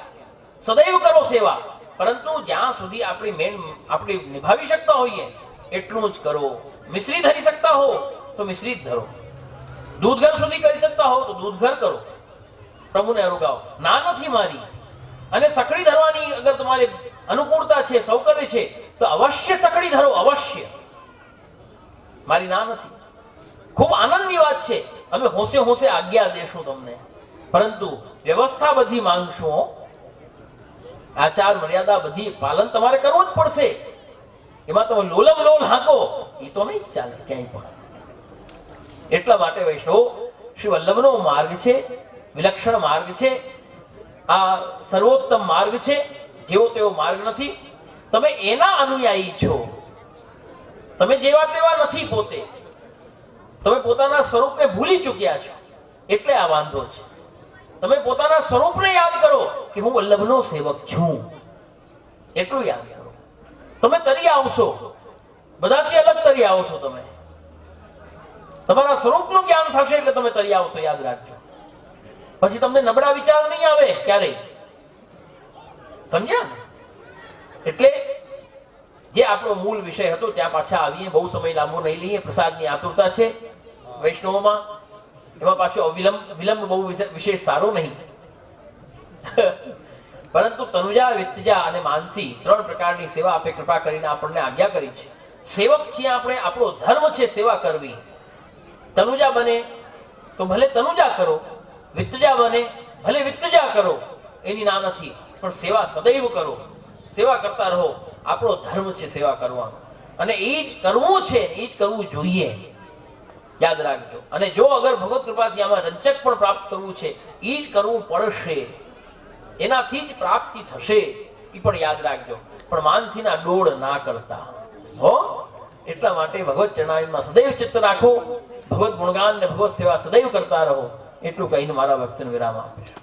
સદૈવ કરો સેવા. પરંતુ જ્યાં સુધી આપણી નિભાવી શકતા હોઈએ એટલું જ કરો. મિશ્રી ધરી શકતા હો તો મિશ્રી જ ધરો. દૂધઘર સુધી કરી શકતા હો તો દૂધઘર કરો, પ્રભુને અરુગાવો. ના નથી મારી. અને સકડી ધરવાની અગર તમારી અનુકૂળતા છે, સૌકર્ય છે, તો અવશ્ય સકડી ધરો, અવશ્ય. મારી ના નથી. ખૂબ આનંદની વાત છે. અમે હોંશે હોંશે આજ્ઞા દેશું તમને, પરંતુ વ્યવસ્થા બધી માંગશું. આચાર મર્યાદા બધી પાલન તમારે કરવું જ પડશે. એમાં તમે લોલમ લોલ હાંકો એ તો નહીં ચાલે ક્યાંય પણ. એટલા માટે વૈષ્ણવ શ્રી વલ્લભનો માર્ગ છે, વિલક્ષણ માર્ગ છે, આ સર્વોત્તમ માર્ગ છે. જેવો તેવો માર્ગ નથી. તમે એના અનુયાયી છો. તમે જેવા તેવા નથી પોતે. તમે પોતાના સ્વરૂપને ભૂલી ચૂક્યા છો, એટલે આ વાંધો છે. તમે પોતાના સ્વરૂપને યાદ કરો કે હું વલ્લભનો સેવક છું, એટલું યાદ કરો. તમે તરી આવશો, બધાથી અલગ તરી આવશો. તમે તમારા સ્વરૂપનું જ્ઞાન થશે એટલે તમે તરી આવશો, યાદ રાખજો. પછી તમને નબળા વિચાર નહીં આવે ક્યારેય. સમજ્યા? એટલે જે આપણો મૂળ વિષય હતો ત્યાં પાછા આવીએ. બહુ સમય લાંબો નહીં લઈએ. પ્રસાદની આતુરતા છે વૈષ્ણવમાં. એમાં પાછો વિલંબ બહુ વિશેષ સારો નહીં. પરંતુ તનુજા, વિત્તજા અને માનસી 3 પ્રકારની સેવા આપે કૃપા કરીને આપણને આજ્ઞા કરી છે. સેવક છીએ આપણે, આપણો ધર્મ છે સેવા કરવી. તનુજા બને તો ભલે તનુજા કરો, વિત્તજા બને ભલે વિત્તજા કરો, એની ના નથી. પણ સેવા સદૈવ કરો, સેવા કરતા રહો. આપણો ધર્મ છે સેવા કરવાનો, અને એ જ કરવું છે, એ જ કરવું જોઈએ. યાદ રાખજો. અને જો અગર ભગવત કૃપાથી આમાં રંચક પણ પ્રાપ્ત કરવું છે, એ જ કરવું પડશે. એનાથી જ પ્રાપ્તિ થશે, એ પણ યાદ રાખજો. પણ માનસીના ડોળ ના કરતા હો. એટલા માટે ભગવત ચરણાવીમાં સદૈવ ચિત્ત રાખો, ભગવત ગુણગાન ને ભગવત સેવા સદૈવ કરતા રહો. એટલું કહીને મારા વક્તવ્યને વિરામ આપું છું.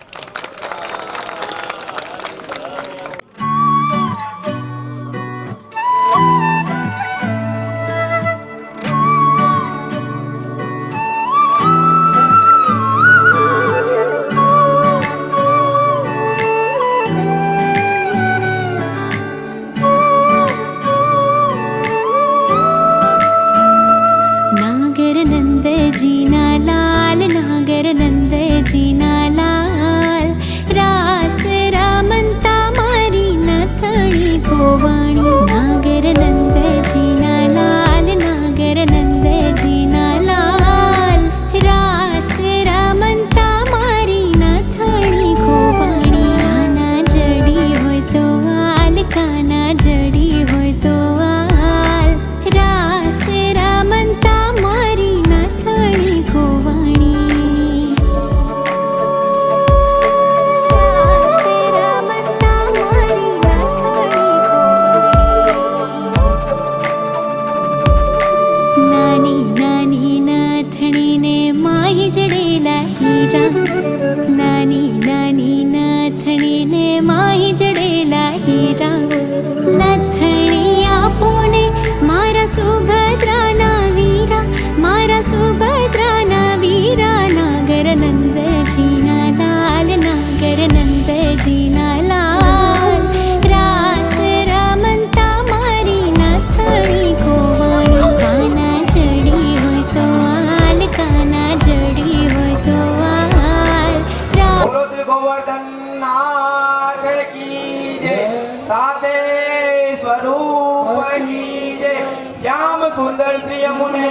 सुंदर श्री यमुने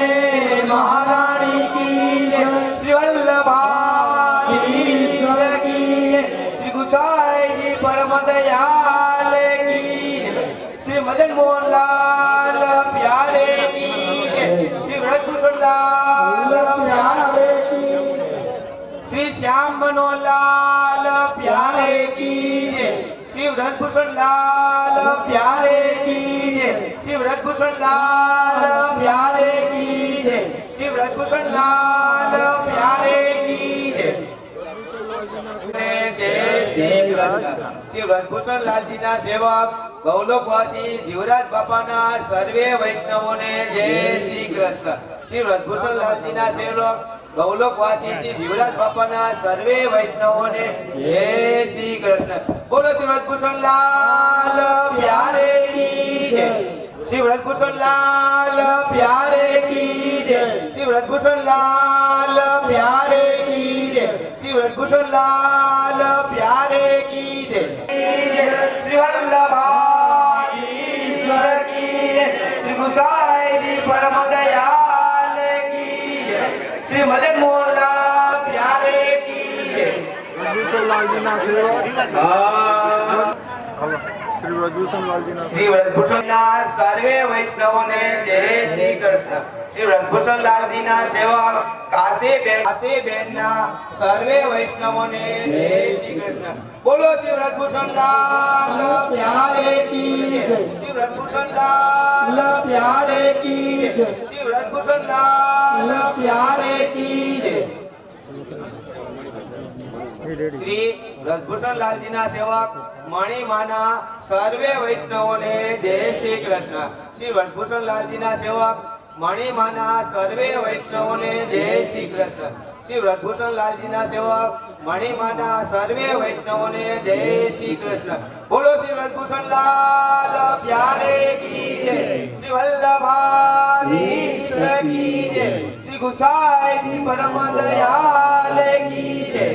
महारानी की जय, श्री वल्लभाधीश्वर की जय, श्री गुसाई जी परम दयाल की जय, श्री मदन मोहन लाल प्यारे की भूषण लाल प्यारे की श्री श्याम मनोलाल प्यारे की श्री व्रजभूषण लाल प्यारे की श्री व्रजभूषण लाल प्यारे की श्री व्रजभूषण लाल प्यारे की श्री व्रजभूषण लालजी ना सेवक गौलोकवासी जीवराज बापाना सर्वे वैष्णवों ने जय श्री कृष्ण। श्री व्रजभूषण लालजी ना सेवक गौलोकवासी श्री जीवराज बापाना सर्वे वैष्णवों ने जय श्री कृष्ण। बोलो श्री व्रजभूषण लाल प्यारे की जय। श्री व्रजभूषण लाल प्यारे की जय। श्री व्रजभूषण लाल प्यारे की जय। श्री व्रजभूषण लाल प्यारे की जय। श्री वल्लभाधीश्वर की जय। श्री गुसाई जी परम दयाल की जय। श्री मदन मोहन लाल प्यारे की जय। श्री व्रजभूषण लाल जी श्री व्रजभूषण लाल सर्वे वैष्णवों ने जय श्री कृष्ण। श्री व्रजभूषण लाल जी ना सेवक कासे बेन ना सर्वे वैष्णवों ने जय श्री कृष्ण। बोलो श्री व्रजभूषण लाल प्यारे की जय। श्री व्रजभूषण लाल प्यारे की जय। श्री व्रजभूषण लाल प्यारे की जय। श्री व्रजभूषण लाल जी ना सेवक मणिमाना सर्वे वैष्णवों ने जय श्री कृष्ण। श्री व्रजभूषण लाल जी ना सेवक मणिमाना सर्वे वैष्णवों ने जय श्री कृष्ण। श्री व्रजभूषण लाल जी ना सेवक मणिमाना सर्वे वैष्णवों ने जय श्री कृष्ण। बोलो श्री व्रजभूषण लाल प्यारे की जय। श्री वल्लभाधीश्वर की जय। श्री गुसाई जी परम दयाल की जय।